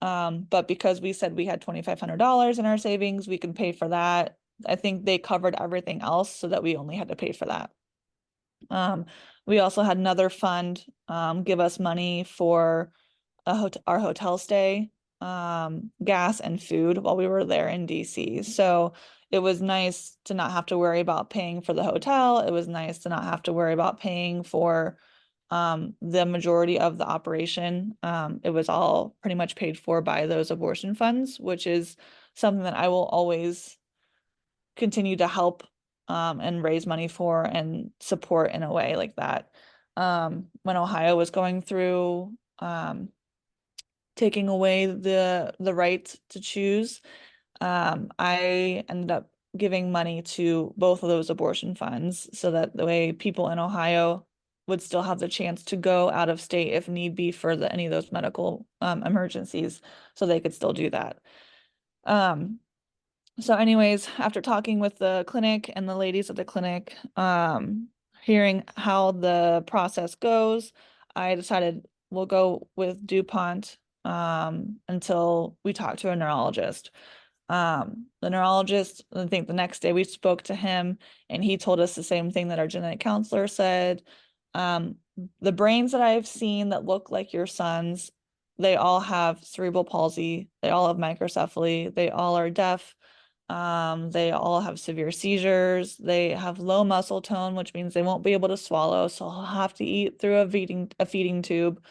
But because we said we had $2,500 in our savings, we can pay for that. I think they covered everything else so that we only had to pay for that. Um, we also had another fund give us money for our hotel stay, gas and food while we were there in DC. So it was nice to not have to worry about paying for the hotel. It was nice to not have to worry about paying for the majority of the operation. It was all pretty much paid for by those abortion funds, which is something that I will always continue to help and raise money for and support in a way like that. When Ohio was going through taking away the right to choose, I ended up giving money to both of those abortion funds so that the way people in Ohio would still have the chance to go out of state if need be for any of those medical emergencies, so they could still do that. Um, so anyways, after talking with the clinic and the ladies at the clinic, hearing how the process goes, I decided we'll go with DuPont until we talk to a neurologist. The neurologist, I think the next day we spoke to him and he told us the same thing that our genetic counselor said. Um, the brains that I've seen that look like your son's, they all have cerebral palsy, they all have microcephaly, they all are deaf. They all have severe seizures. They have low muscle tone, which means they won't be able to swallow. So he'll have to eat through a feeding tube.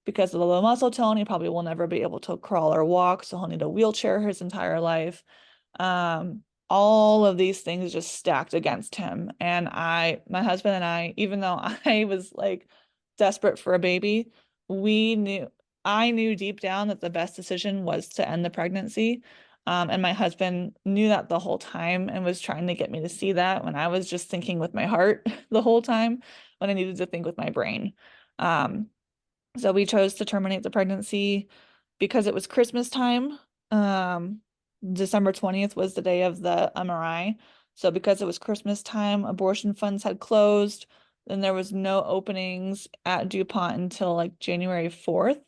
Because of the low muscle tone, he probably will never be able to crawl or walk. So he'll need a wheelchair his entire life. All of these things just stacked against him. And my husband and I, even though I was like desperate for a baby, I knew deep down that the best decision was to end the pregnancy. And my husband knew that the whole time and was trying to get me to see that when I was just thinking with my heart the whole time when I needed to think with my brain. Um, so we chose to terminate the pregnancy because it was Christmas time. December 20th was the day of the MRI. So because it was Christmas time, abortion funds had closed. Then there was no openings at DuPont until like January 4th.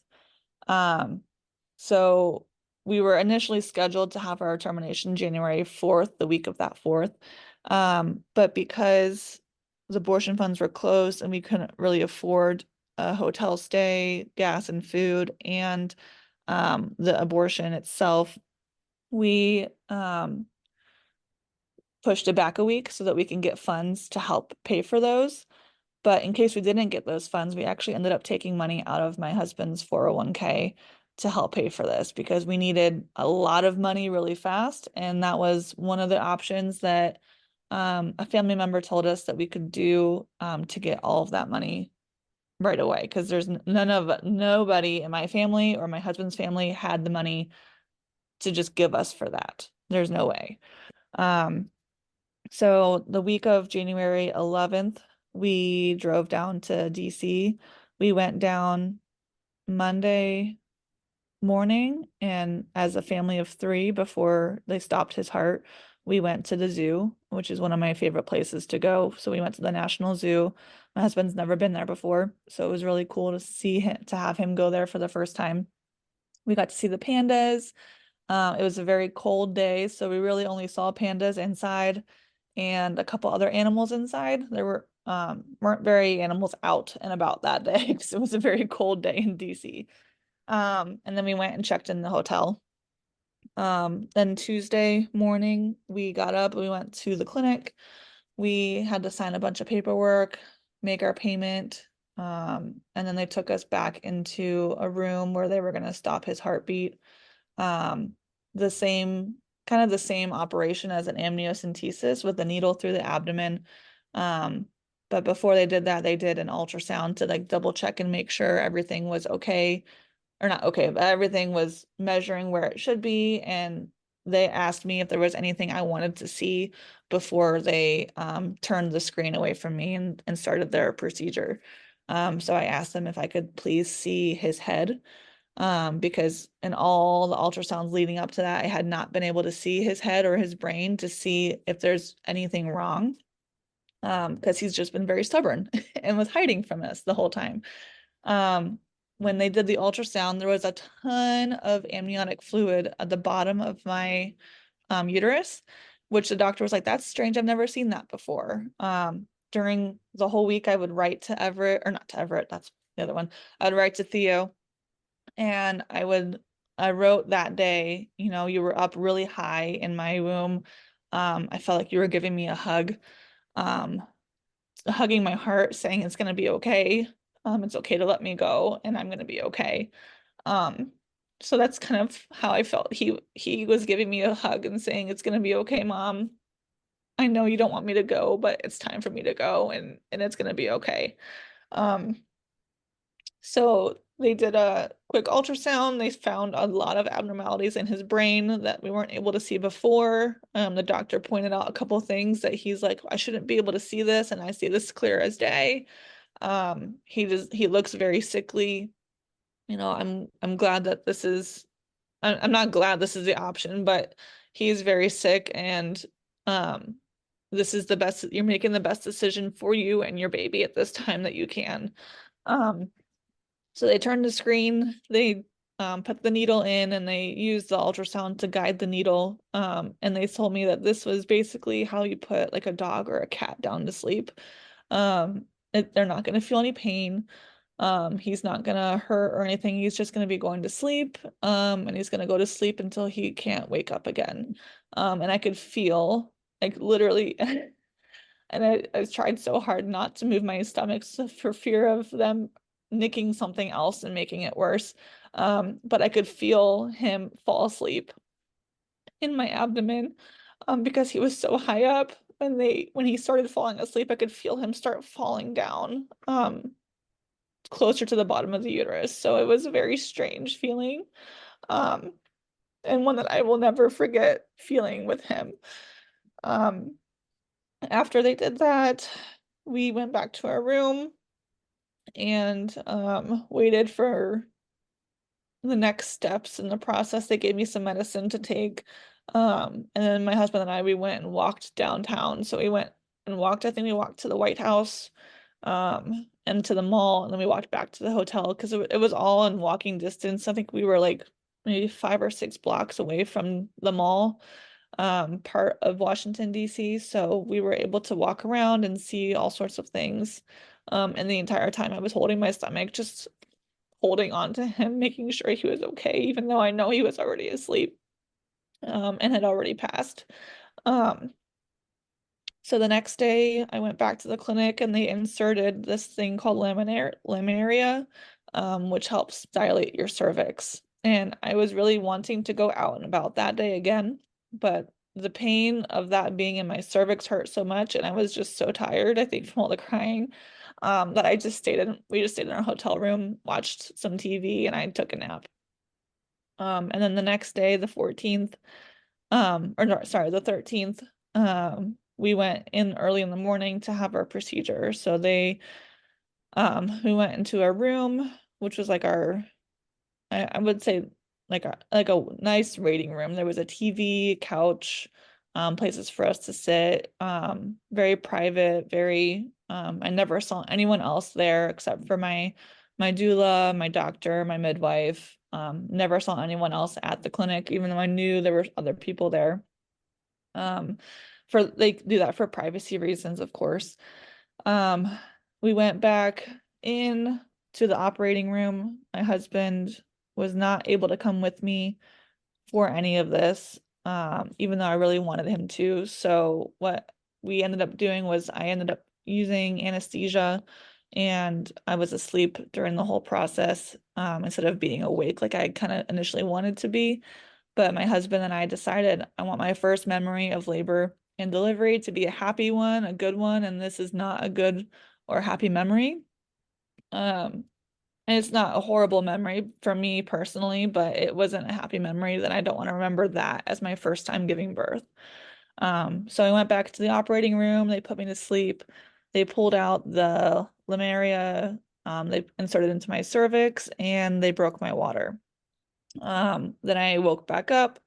Um, so we were initially scheduled to have our termination January 4th, the week of that 4th. But because the abortion funds were closed and we couldn't really afford a hotel stay, gas and food, and the abortion itself, we pushed it back a week so that we can get funds to help pay for those. But in case we didn't get those funds, we actually ended up taking money out of my husband's 401k to help pay for this because we needed a lot of money really fast. And that was one of the options that a family member told us that we could do to get all of that money right away. Because nobody in my family or my husband's family had the money to just give us for that. There's no way. Um, so the week of January 11th, we drove down to DC. We went down Monday morning, and as a family of three, before they stopped his heart, we went to the zoo, which is one of my favorite places to go. So we went to the National Zoo. My husband's never been there before, so it was really cool to see him, to have him go there for the first time. We got to see the pandas. It was a very cold day, so we really only saw pandas inside and a couple other animals inside. There weren't very animals out and about that day because it was a very cold day in DC. And then we went and checked in the hotel. Then Tuesday morning, we got up, we went to the clinic. We had to sign a bunch of paperwork, make our payment, and then they took us back into a room where they were going to stop his heartbeat. Um, the same kind of the same operation as an amniocentesis with a needle through the abdomen. Um, but before they did that, they did an ultrasound to like double check and make sure everything was okay, or not okay, but everything was measuring where it should be. And they asked me if there was anything I wanted to see before they turned the screen away from me and started their procedure. So I asked them if I could please see his head, because in all the ultrasounds leading up to that, I had not been able to see his head or his brain to see if there's anything wrong, because he's just been very stubborn and was hiding from us the whole time. When they did the ultrasound, there was a ton of amniotic fluid at the bottom of my uterus, which the doctor was like, that's strange. I've never seen that before. During the whole week, I would write to Everett, or not to Everett, that's the other one. I would write to Theo, and I wrote that day, you were up really high in my womb. I felt like you were giving me a hug, um, hugging my heart, saying it's gonna be okay. It's okay to let me go, and I'm gonna be okay. Um, so that's kind of how I felt. He was giving me a hug and saying, it's gonna be okay, Mom. I know you don't want me to go, but it's time for me to go and it's gonna be okay. Um, so they did a quick ultrasound. They found a lot of abnormalities in his brain that we weren't able to see before. The doctor pointed out a couple things that he's like, I shouldn't be able to see this, and I see this clear as day. He looks very sickly. I'm glad that this is I'm not glad this is the option, but he's very sick and um this is the best you're making the best decision for you and your baby at this time that you can. Um so they turned the screen, they put the needle in and they used the ultrasound to guide the needle. And they told me that this was basically how you put like a dog or a cat down to sleep. They're not going to feel any pain. He's not gonna hurt or anything. He's just gonna be going to sleep. And he's gonna go to sleep until he can't wake up again. And I could feel like literally, and I tried so hard not to move my stomach for fear of them nicking something else and making it worse. But I could feel him fall asleep in my abdomen, because he was so high up. When he started falling asleep, I could feel him start falling down. Closer to the bottom of the uterus. So it was a very strange feeling, um, and one that I will never forget feeling with him. Um, After they did that, we went back to our room and waited for the next steps in the process. They gave me some medicine to take. And then my husband and I, we went and walked downtown. So we went and walked, I think we walked to the White House, and to the mall, and then we walked back to the hotel because it was all in walking distance. I think we were like maybe 5 or 6 blocks away from the mall, part of Washington, D.C. So we were able to walk around and see all sorts of things. And the entire time I was holding my stomach, just holding on to him, making sure he was okay, even though I know he was already asleep, and had already passed. Um, so the next day I went back to the clinic and they inserted this thing called laminaria, which helps dilate your cervix. And I was really wanting to go out and about that day again, but the pain of that being in my cervix hurt so much, and I was just so tired, I think, from all the crying, that we just stayed in our hotel room, watched some TV, and I took a nap. And then the next day, the 14th, or no, sorry, the 13th, we went in early in the morning to have our procedure. So we went into our room, which was like I would say like a nice waiting room. There was a TV, couch, places for us to sit, very private, I never saw anyone else there except for my doula, my doctor, my midwife. Never saw anyone else at the clinic, even though I knew there were other people there. Um, they do that for privacy reasons, of course. Um, we went back in to the operating room. My husband was not able to come with me for any of this, even though I really wanted him to. So what we ended up doing was I ended up using anesthesia and I was asleep during the whole process, instead of being awake like I kind of initially wanted to be. But my husband and I decided I want my first memory of labor and delivery to be a happy one, a good one, and this is not a good or happy memory. Um, and it's not a horrible memory for me personally, but it wasn't a happy memory that I don't want to remember that as my first time giving birth. So I went back to the operating room. They put me to sleep. They pulled out the lamaria. They inserted into my cervix and they broke my water. Then I woke back up.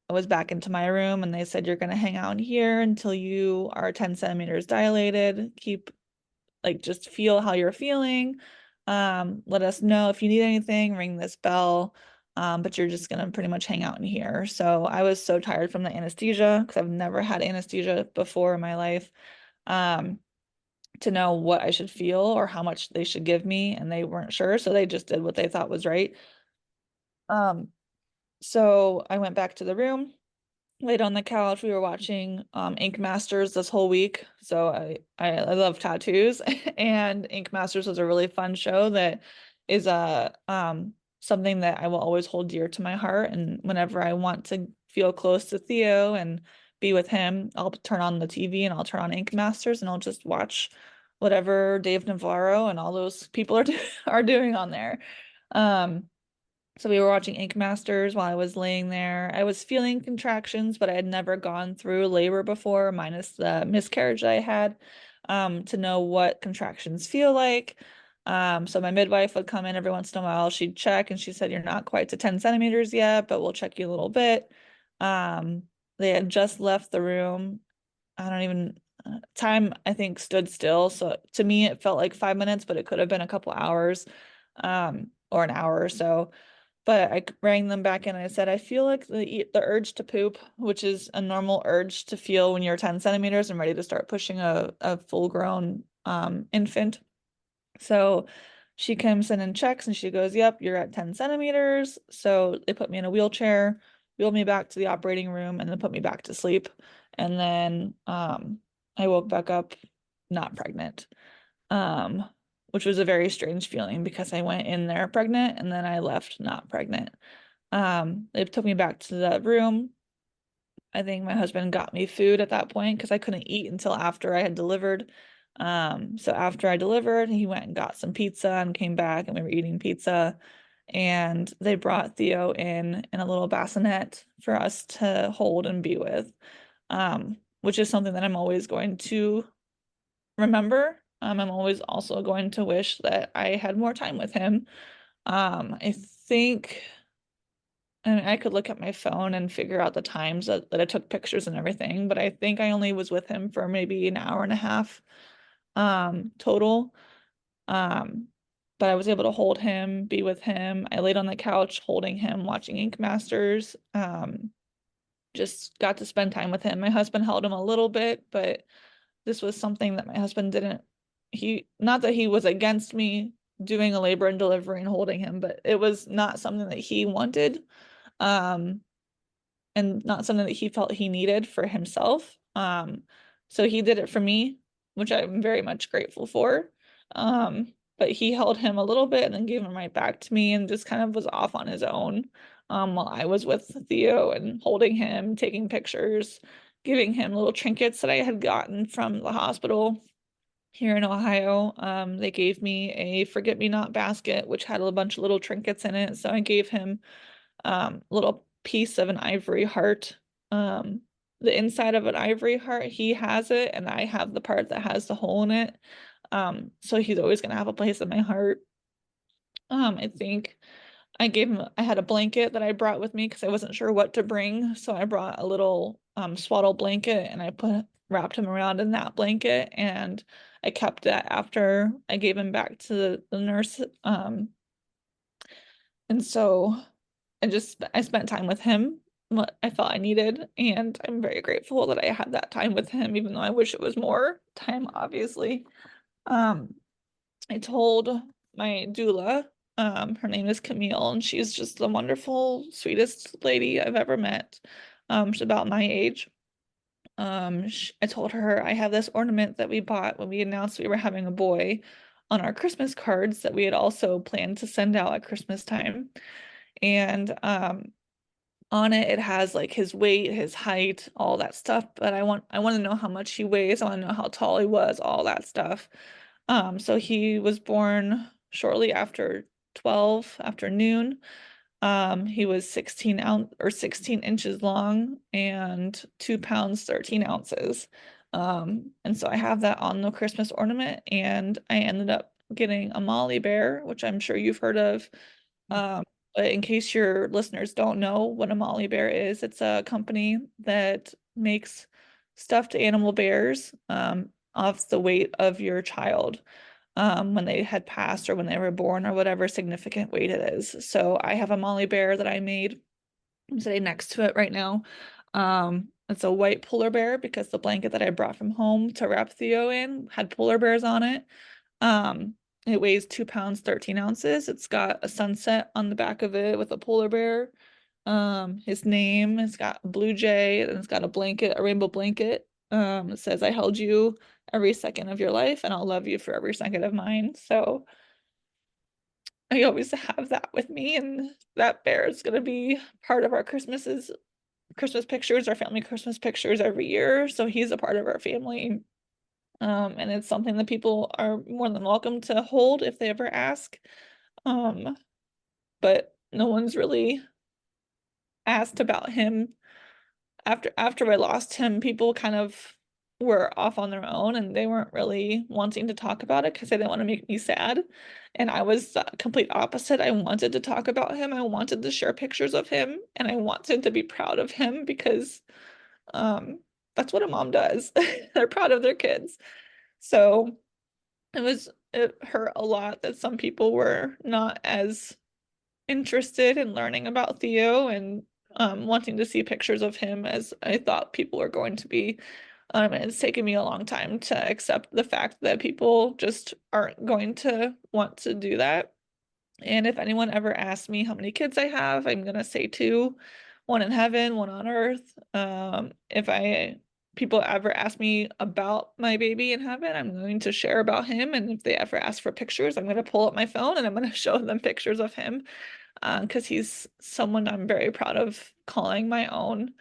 I was back into my room and they said, you're going to hang out in here until you are 10 centimeters dilated. Just feel how you're feeling. Let us know if you need anything, ring this bell. But you're just gonna pretty much hang out in here. So I was so tired from the anesthesia because I've never had anesthesia before in my life, um, to know what I should feel or how much they should give me, and they weren't sure, so they just did what they thought was right. Um, so I went back to the room, laid on the couch. We were watching Ink Masters this whole week. So I love tattoos and Ink Masters was a really fun show that is something that I will always hold dear to my heart. And whenever I want to feel close to Theo and be with him. I'll turn on the TV and I'll turn on Ink Masters and I'll just watch whatever Dave Navarro and all those people are doing on there. Um, so we were watching Ink Masters while I was laying there. I was feeling contractions, but I had never gone through labor before, minus the miscarriage that I had, to know what contractions feel like. So my midwife would come in every once in a while. She'd check and she said, "You're not quite to 10 centimeters yet, but we'll check you a little bit." Um, they had just left the room. I don't even, time I think stood still. So to me, it felt like 5 minutes, but it could have been a couple hours, or an hour or so. But I rang them back in and I said, I feel like the urge to poop, which is a normal urge to feel when you're 10 centimeters and ready to start pushing a full grown infant. So she comes in and checks and she goes, "Yep, you're at 10 centimeters." So they put me in a wheelchair, wheeled me back to the operating room, and then put me back to sleep. And then I woke back up not pregnant. Um, which was a very strange feeling because I went in there pregnant and then I left not pregnant. They took me back to the room. I think my husband got me food at that point because I couldn't eat until after I had delivered. So after I delivered, he went and got some pizza and came back and we were eating pizza. And they brought Theo in a little bassinet for us to hold and be with, which is something that I'm always going to remember. I'm always also going to wish that I had more time with him. I think, I mean, I could look at my phone and figure out the times that I took pictures and everything, but I think I only was with him for maybe an hour and a half, total. Um, but I was able to hold him, be with him. I laid on the couch holding him, watching Ink Masters. Just got to spend time with him. My husband held him a little bit, but this was something that my husband didn't, not that he was against me doing a labor and delivery and holding him, but it was not something that he wanted. Um, and not something that he felt he needed for himself. So he did it for me, which I'm very much grateful for. But he held him a little bit and then gave him right back to me and just kind of was off on his own, while I was with Theo and holding him, taking pictures, giving him little trinkets that I had gotten from the hospital here in Ohio. They gave me a forget-me-not basket, which had a bunch of little trinkets in it. So I gave him little piece of an ivory heart. Um, the inside of an ivory heart, he has it, and I have the part that has the hole in it. So he's always gonna have a place in my heart. I think I gave him, I had a blanket that I brought with me because I wasn't sure what to bring. So I brought a little swaddle blanket and I wrapped him around in that blanket and I kept that after I gave him back to the nurse. And so I spent time with him, what I felt I needed, and I'm very grateful that I had that time with him, even though I wish it was more time, obviously. Um, I told my doula, her name is Camille, and she's just the wonderful, sweetest lady I've ever met. She's about my age. I told her I have this ornament that we bought when we announced we were having a boy on our Christmas cards that we had also planned to send out at Christmas time. And on it it has like his weight, his height, all that stuff, but I want to know how much he weighs, I want to know how tall he was, all that stuff. So he was born shortly after 12 afternoon. He was 16 inches long and 2 pounds 13 ounces. And so I have that on the Christmas ornament, and I ended up getting a Molly bear, which I'm sure you've heard of. um, but in case your listeners don't know what a Molly bear is, it's a company that makes stuffed animal bears, off the weight of your child, when they had passed or when they were born or whatever significant weight it is. So I have a Molly bear that I made. I'm sitting next to it right now. It's a white polar bear because the blanket that I brought from home to wrap Theo in had polar bears on it. Um, it weighs 2 pounds 13 ounces. It's got a sunset on the back of it with a polar bear. His name, it's got a blue jay, and it's got a blanket, a rainbow blanket. It says, "I held you every second of your life, and I'll love you for every second of mine." So I always have that with me, and that bear is gonna be part of our Christmases Christmas pictures, our family Christmas pictures every year. So he's a part of our family. And it's something that people are more than welcome to hold if they ever ask. Um, but no one's really asked about him after I lost him. People kind of were off on their own and they weren't really wanting to talk about it because they didn't want to make me sad. And I was the complete opposite. I wanted to talk about him. I wanted to share pictures of him and I wanted to be proud of him because um that's what a mom does. They're proud of their kids. So it hurt a lot that some people were not as interested in learning about Theo and wanting to see pictures of him as I thought people were going to be. And it's taken me a long time to accept the fact that people just aren't going to want to do that. And if anyone ever asks me how many kids I have, I'm gonna say two, one in heaven, one on earth. If people ever ask me about my baby in heaven, I'm going to share about him. And if they ever ask for pictures, I'm going to pull up my phone and I'm going to show them pictures of him because he's someone I'm very proud of calling my own.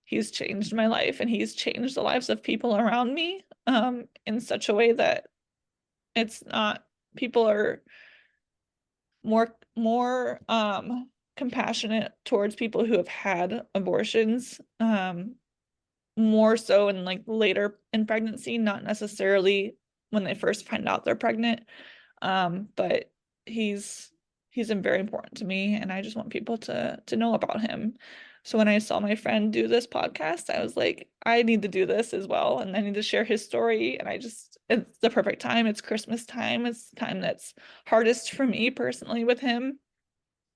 He's changed my life and he's changed the lives of people around me in such a way that it's not, people are more compassionate towards people who have had abortions, more so in like later in pregnancy, not necessarily when they first find out they're pregnant. But he's very important to me and I just want people to know about him. So when I saw my friend do this podcast, I was like, I need to do this as well. And I need to share his story. And it's the perfect time. It's Christmas time. It's the time that's hardest for me personally with him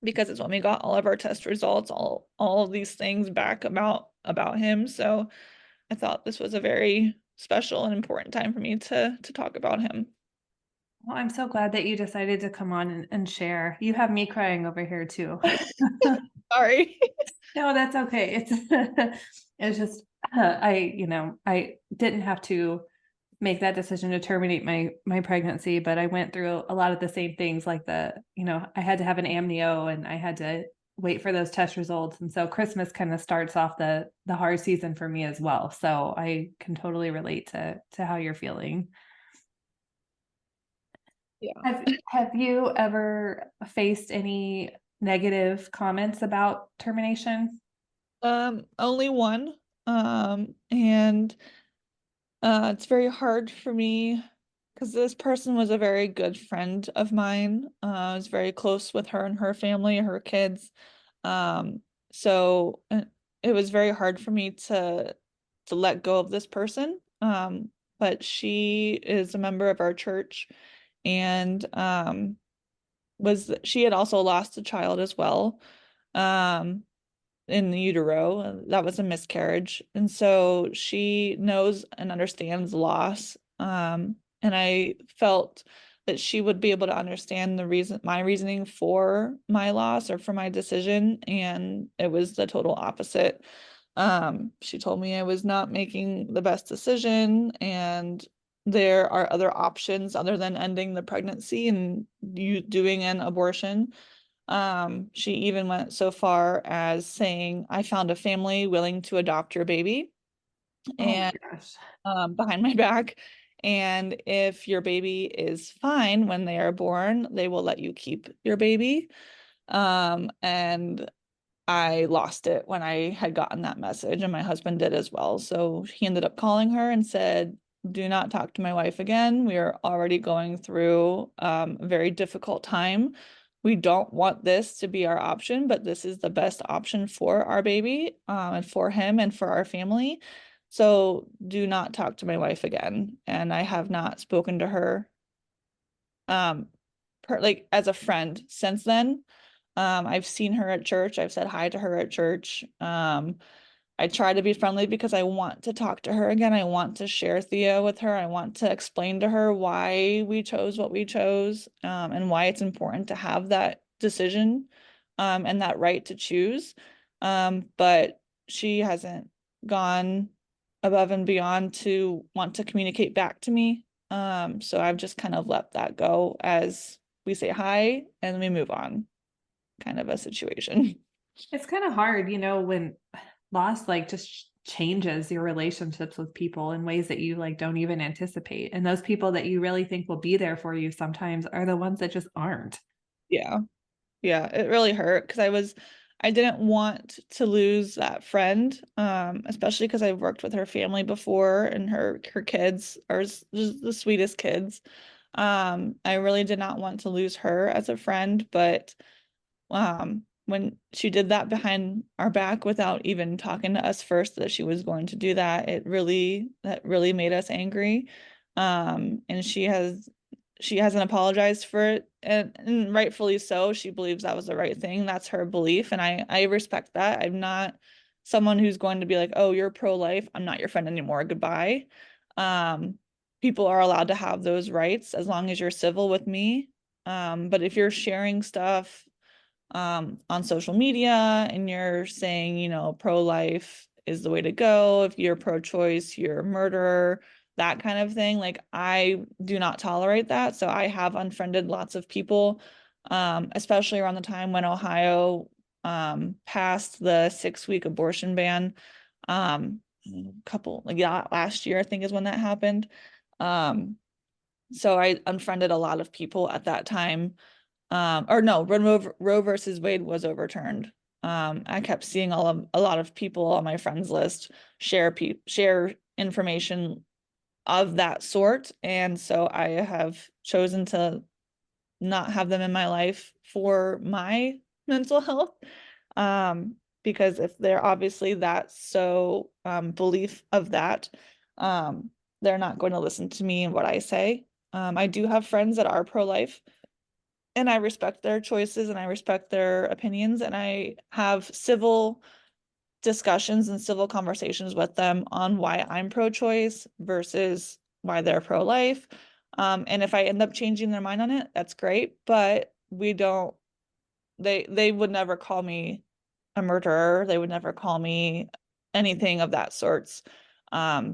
because it's when we got all of our test results, all of these things back about him. So I thought this was a very special and important time for me to talk about him. Well, I'm so glad that you decided to come on and share. You have me crying over here too. Sorry. No, that's okay. It's just I didn't have to make that decision to terminate my pregnancy, but I went through a lot of the same things like I had to have an amnio and I had to wait for those test results. And so Christmas kind of starts off the hard season for me as well. So I can totally relate to how you're feeling. Yeah. Have you ever faced any negative comments about termination? Only one. And it's very hard for me because this person was a very good friend of mine. I was very close with her and her family, her kids. Um, so it was very hard for me to let go of this person. But she is a member of our church and she had also lost a child as well. Um, in the utero. That was a miscarriage. And so she knows and understands loss. And I felt that she would be able to understand my reasoning for my loss or for my decision. And it was the total opposite. She told me I was not making the best decision and there are other options other than ending the pregnancy and you doing an abortion. She even went so far as saying, I found a family willing to adopt your baby Oh my and gosh. behind my back. And if your baby is fine when they are born, they will let you keep your baby. And I lost it when I had gotten that message, and my husband did as well. So he ended up calling her and said, do not talk to my wife again. We are already going through a very difficult time. We don't want this to be our option, but this is the best option for our baby, and for him and for our family. So do not talk to my wife again. And I have not spoken to her um like as a friend since then. I've seen her at church. I've said hi to her at church. I try to be friendly because I want to talk to her again. I want to share Theo with her. I want to explain to her why we chose what we chose, and why it's important to have that decision, and that right to choose. But she hasn't gone above and beyond to want to communicate back to me. So I've just kind of let that go as we say hi and we move on, kind of a situation. It's kind of hard, when loss like just changes your relationships with people in ways that you like don't even anticipate. And those people that you really think will be there for you sometimes are the ones that just aren't. Yeah. Yeah, it really hurt because I didn't want to lose that friend, especially because I've worked with her family before and her kids are just the sweetest kids. I really did not want to lose her as a friend, but when she did that behind our back without even talking to us first that she was going to do that, that really made us angry. And she hasn't apologized for it, and rightfully so. She believes that was the right thing. That's her belief, and I respect that. I'm not someone who's going to be like, "Oh, you're pro-life. I'm not your friend anymore. Goodbye." Um, People are allowed to have those rights as long as you're civil with me. But if you're sharing stuff on social media and you're saying, pro-life is the way to go, if you're pro-choice, you're a murderer, that kind of thing, like I do not tolerate that. So I have unfriended lots of people, especially around the time when Ohio passed the 6-week abortion ban. Couple like yeah, last year I think is when that happened. Um, so I unfriended a lot of people at that time, or no, Roe versus Wade was overturned. I kept seeing a lot of people on my friends list share information of that sort, and so I have chosen to not have them in my life for my mental health. Um, because if they're obviously that so belief of that, um, they're not going to listen to me and what I say. I do have friends that are pro-life and I respect their choices and I respect their opinions and I have civil discussions and civil conversations with them on why I'm pro-choice versus why they're pro-life. And if I end up changing their mind on it, that's great. But we don't, they would never call me a murderer. They would never call me anything of that sorts.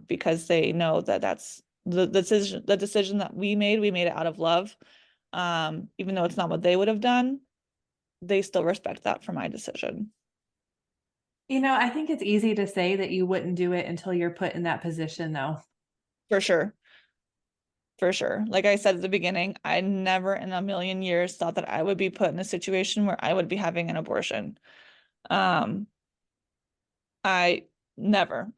Because they know that that's the decision that we made it out of love. Even though it's not what they would have done, they still respect that for my decision. I think it's easy to say that you wouldn't do it until you're put in that position, though. For sure. For sure. Like I said at the beginning, I never in a million years thought that I would be put in a situation where I would be having an abortion. Um, I never.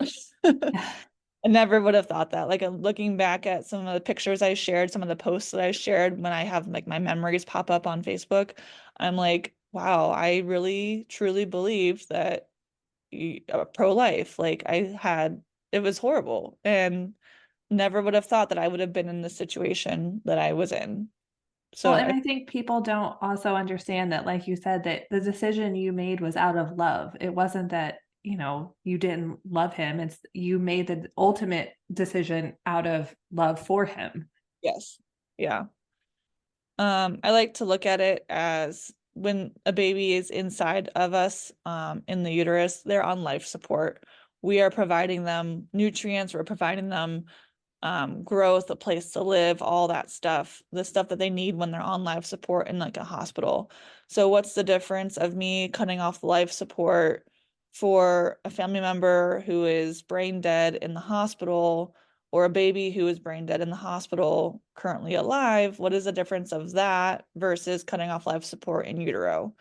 I never would have thought that. Like looking back at some of the pictures I shared, some of the posts that I shared when I have like my memories pop up on Facebook, I'm like, wow, I really truly believed that pro-life. Like it was horrible and never would have thought that I would have been in the situation that I was in. Well, So and I think people don't also understand that, like you said, that the decision you made was out of love. It wasn't that, you didn't love him. It's you made the ultimate decision out of love for him. yes. Yeah. I like to look at it as when a baby is inside of us, in the uterus, they're on life support. We are providing them nutrients, we're providing them growth, a place to live, all that stuff, the stuff that they need when they're on life support in like a hospital. So what's the difference of me cutting off life support for a family member who is brain dead in the hospital or a baby who is brain dead in the hospital currently alive? What is the difference of that versus cutting off life support in utero?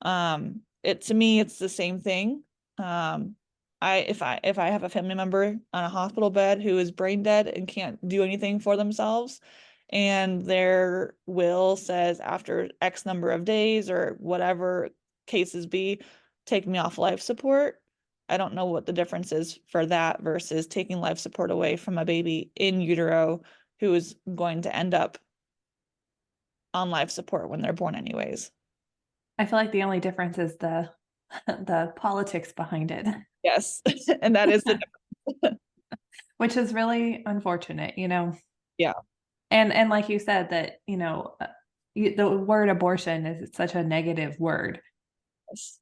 It to me, it's the same thing. Um, if I have a family member on a hospital bed who is brain dead and can't do anything for themselves, and their will says after X number of days or whatever cases be, take me off life support. I don't know what the difference is for that versus taking life support away from a baby in utero who is going to end up on life support when they're born anyways. I feel like the only difference is the the politics behind it, Yes. And that is the which is really unfortunate. yeah. And like you said that, the word abortion is such a negative word. Yes.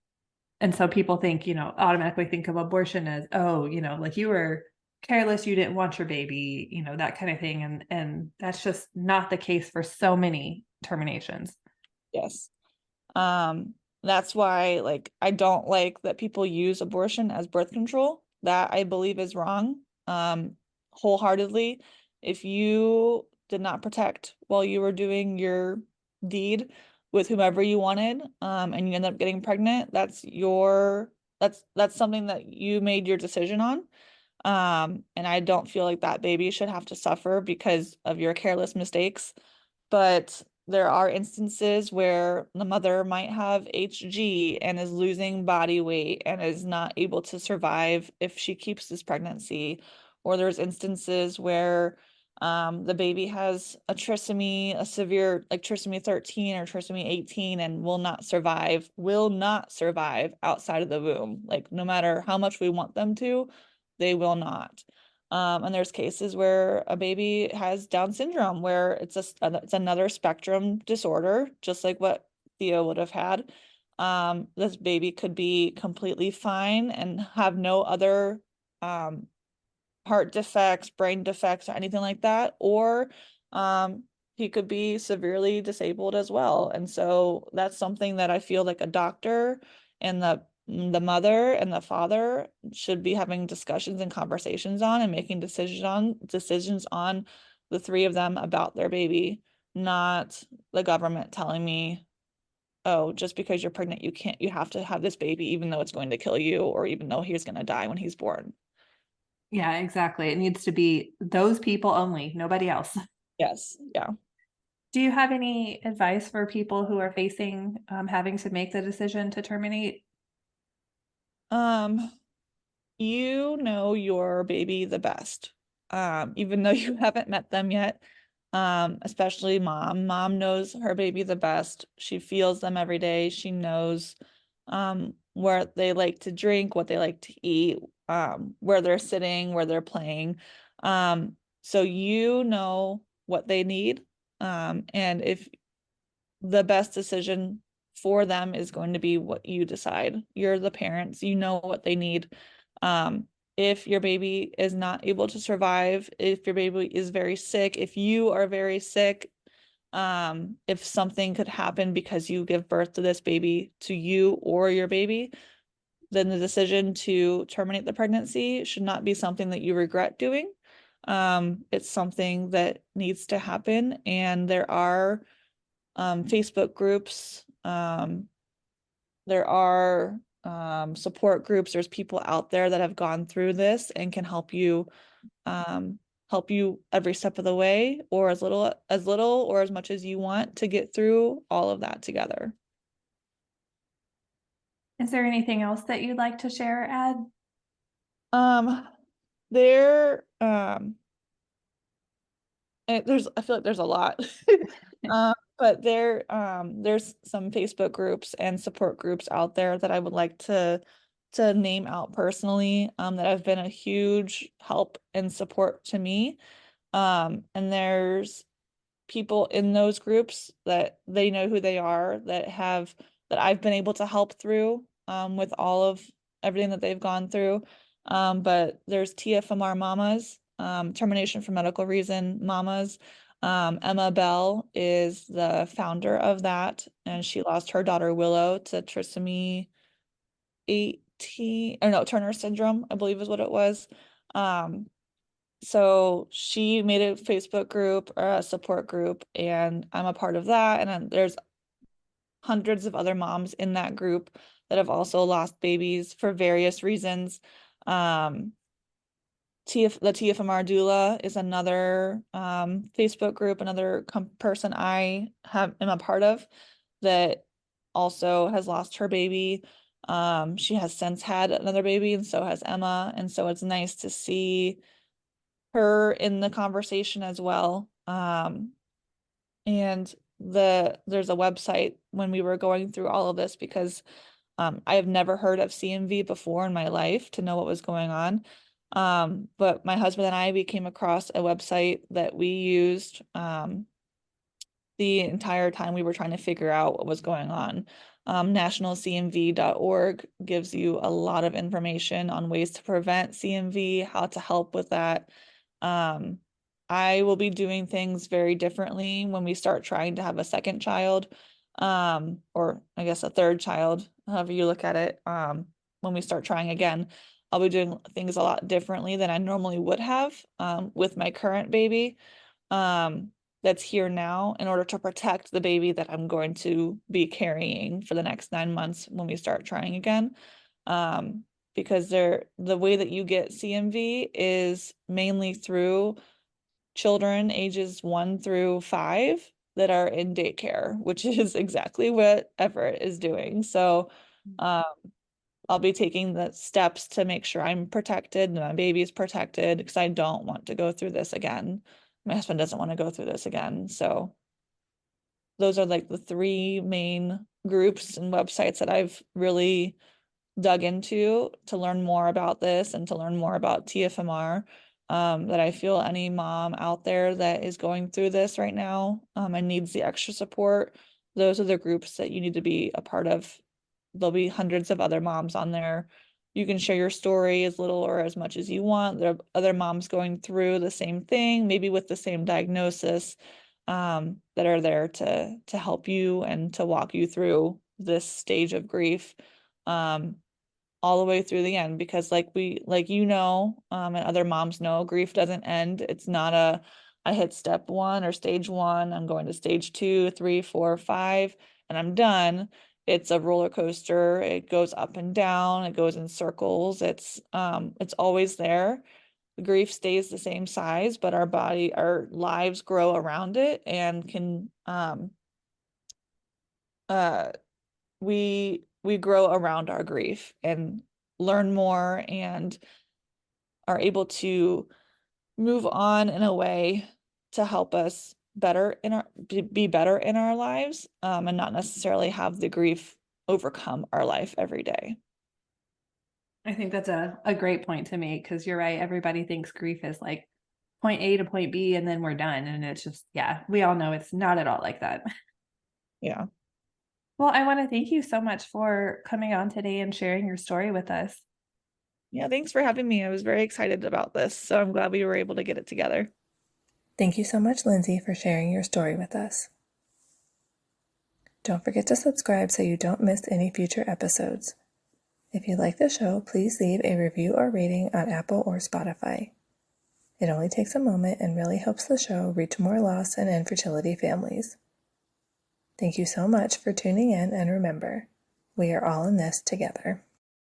And so people think, automatically think of abortion as, oh, like you were careless, you didn't want your baby, that kind of thing. And that's just not the case for so many terminations. Yes. Um, That's why, like, I don't like that people use abortion as birth control. That I believe is wrong, wholeheartedly. If you did not protect while you were doing your deed with whomever you wanted, and you end up getting pregnant, that's something that you made your decision on. And I don't feel like that baby should have to suffer because of your careless mistakes. But there are instances where the mother might have HG and is losing body weight and is not able to survive if she keeps this pregnancy. Or there's instances where the baby has a trisomy, a severe like trisomy 13 or trisomy 18 and will not survive outside of the womb. Like no matter how much we want them to, they will not. And there's cases where a baby has Down syndrome, where it's another spectrum disorder, just like what Theo would have had. This baby could be completely fine and have no other um, heart defects, brain defects, or anything like that, or um, he could be severely disabled as well. And so that's something that I feel like a doctor and the mother and the father should be having discussions and conversations on and making decisions on the three of them about their baby, not the government telling me, oh, just because you're pregnant, you have to have this baby, even though it's going to kill you, or even though he's going to die when he's born. Yeah, exactly. It needs to be those people only, nobody else. Yes, yeah. Do you have any advice for people who are facing having to make the decision to terminate? Um, you know your baby the best. Even though you haven't met them yet. Especially mom. Mom knows her baby the best. She feels them every day. She knows where they like to drink, what they like to eat, where they're sitting, where they're playing. So you know what they need. And if the best decision for them is going to be what you decide. You're the parents, you know what they need. If your baby is not able to survive, if your baby is very sick, if you are very sick, if something could happen because you give birth to this baby to you or your baby, then the decision to terminate the pregnancy should not be something that you regret doing. It's something that needs to happen, and there are Facebook groups. There are support groups. There's people out there that have gone through this and can um, help you every step of the way, or as little or as much as you want to get through all of that together. Is there anything else that you'd like to share or add? Um, there, I feel like there's a lot. But there's some Facebook groups and support groups out there that I would like to name out personally, that have been a huge help and support to me. And there's people in those groups that they know who they are, that I've been able to help through, with all of everything that they've gone through. But there's TFMR Mamas, Termination for Medical Reason Mamas. Emma Bell is the founder of that, and she lost her daughter Willow to trisomy 18, or no, Turner syndrome, I believe is what it was. Um, so she made a Facebook group or a support group, and I'm a part of that. And then there's hundreds of other moms in that group that have also lost babies for various reasons. Um, the TFMR doula is another Facebook group, another person am a part of, that also has lost her baby. She has since had another baby, and so has Emma. And so it's nice to see her in the conversation as well. And there's a website when we were going through all of this, because I have never heard of CMV before in my life to know what was going on. But my husband and I, we came across a website that we used the entire time we were trying to figure out what was going on. Nationalcmv.org gives you a lot of information on ways to prevent CMV, how to help with that. I will be doing things very differently when we start trying to have a second child. or I guess a third child, however you look at it, when we start trying again, I'll be doing things a lot differently than I normally would have with my current baby that's here now in order to protect the baby that I'm going to be carrying for the next 9 months when we start trying again. Um, because the way that you get CMV is mainly through children ages 1 through 5 that are in daycare, which is exactly what Everett is doing. So, um, I'll be taking the steps to make sure I'm protected and my baby's protected because I don't want to go through this again. My husband doesn't want to go through this again. So those are like the three main groups and websites that I've really dug into to learn more about this and to learn more about TFMR. That I feel any mom out there that is going through this right now and needs the extra support, those are the groups that you need to be a part of. There'll be hundreds of other moms on there. You can share your story as little or as much as you want. There are other moms going through the same thing, maybe with the same diagnosis, that are there to help you and to walk you through this stage of grief. Um, all the way through the end because and other moms know, grief doesn't end. It's not I hit step 1 or stage 1, I'm going to stage 2, 3, 4, 5, and I'm done. It's a roller coaster. It goes up and down, it goes in circles. It's always there. The grief stays the same size, but our lives grow around it and can uh we grow around our grief and learn more and are able to move on in a way to help us be better in our lives, and not necessarily have the grief overcome our life every day. I think that's a great point to make because you're right. Everybody thinks grief is like point A to point B and then we're done. And it's just, yeah, we all know it's not at all like that. Yeah. Well, I want to thank you so much for coming on today and sharing your story with us. Yeah, thanks for having me. I was very excited about this, so I'm glad we were able to get it together. Thank you so much, Lindsay, for sharing your story with us. Don't forget to subscribe so you don't miss any future episodes. If you like the show, please leave a review or rating on Apple or Spotify. It only takes a moment and really helps the show reach more loss and infertility families. Thank you so much for tuning in, and remember, we are all in this together.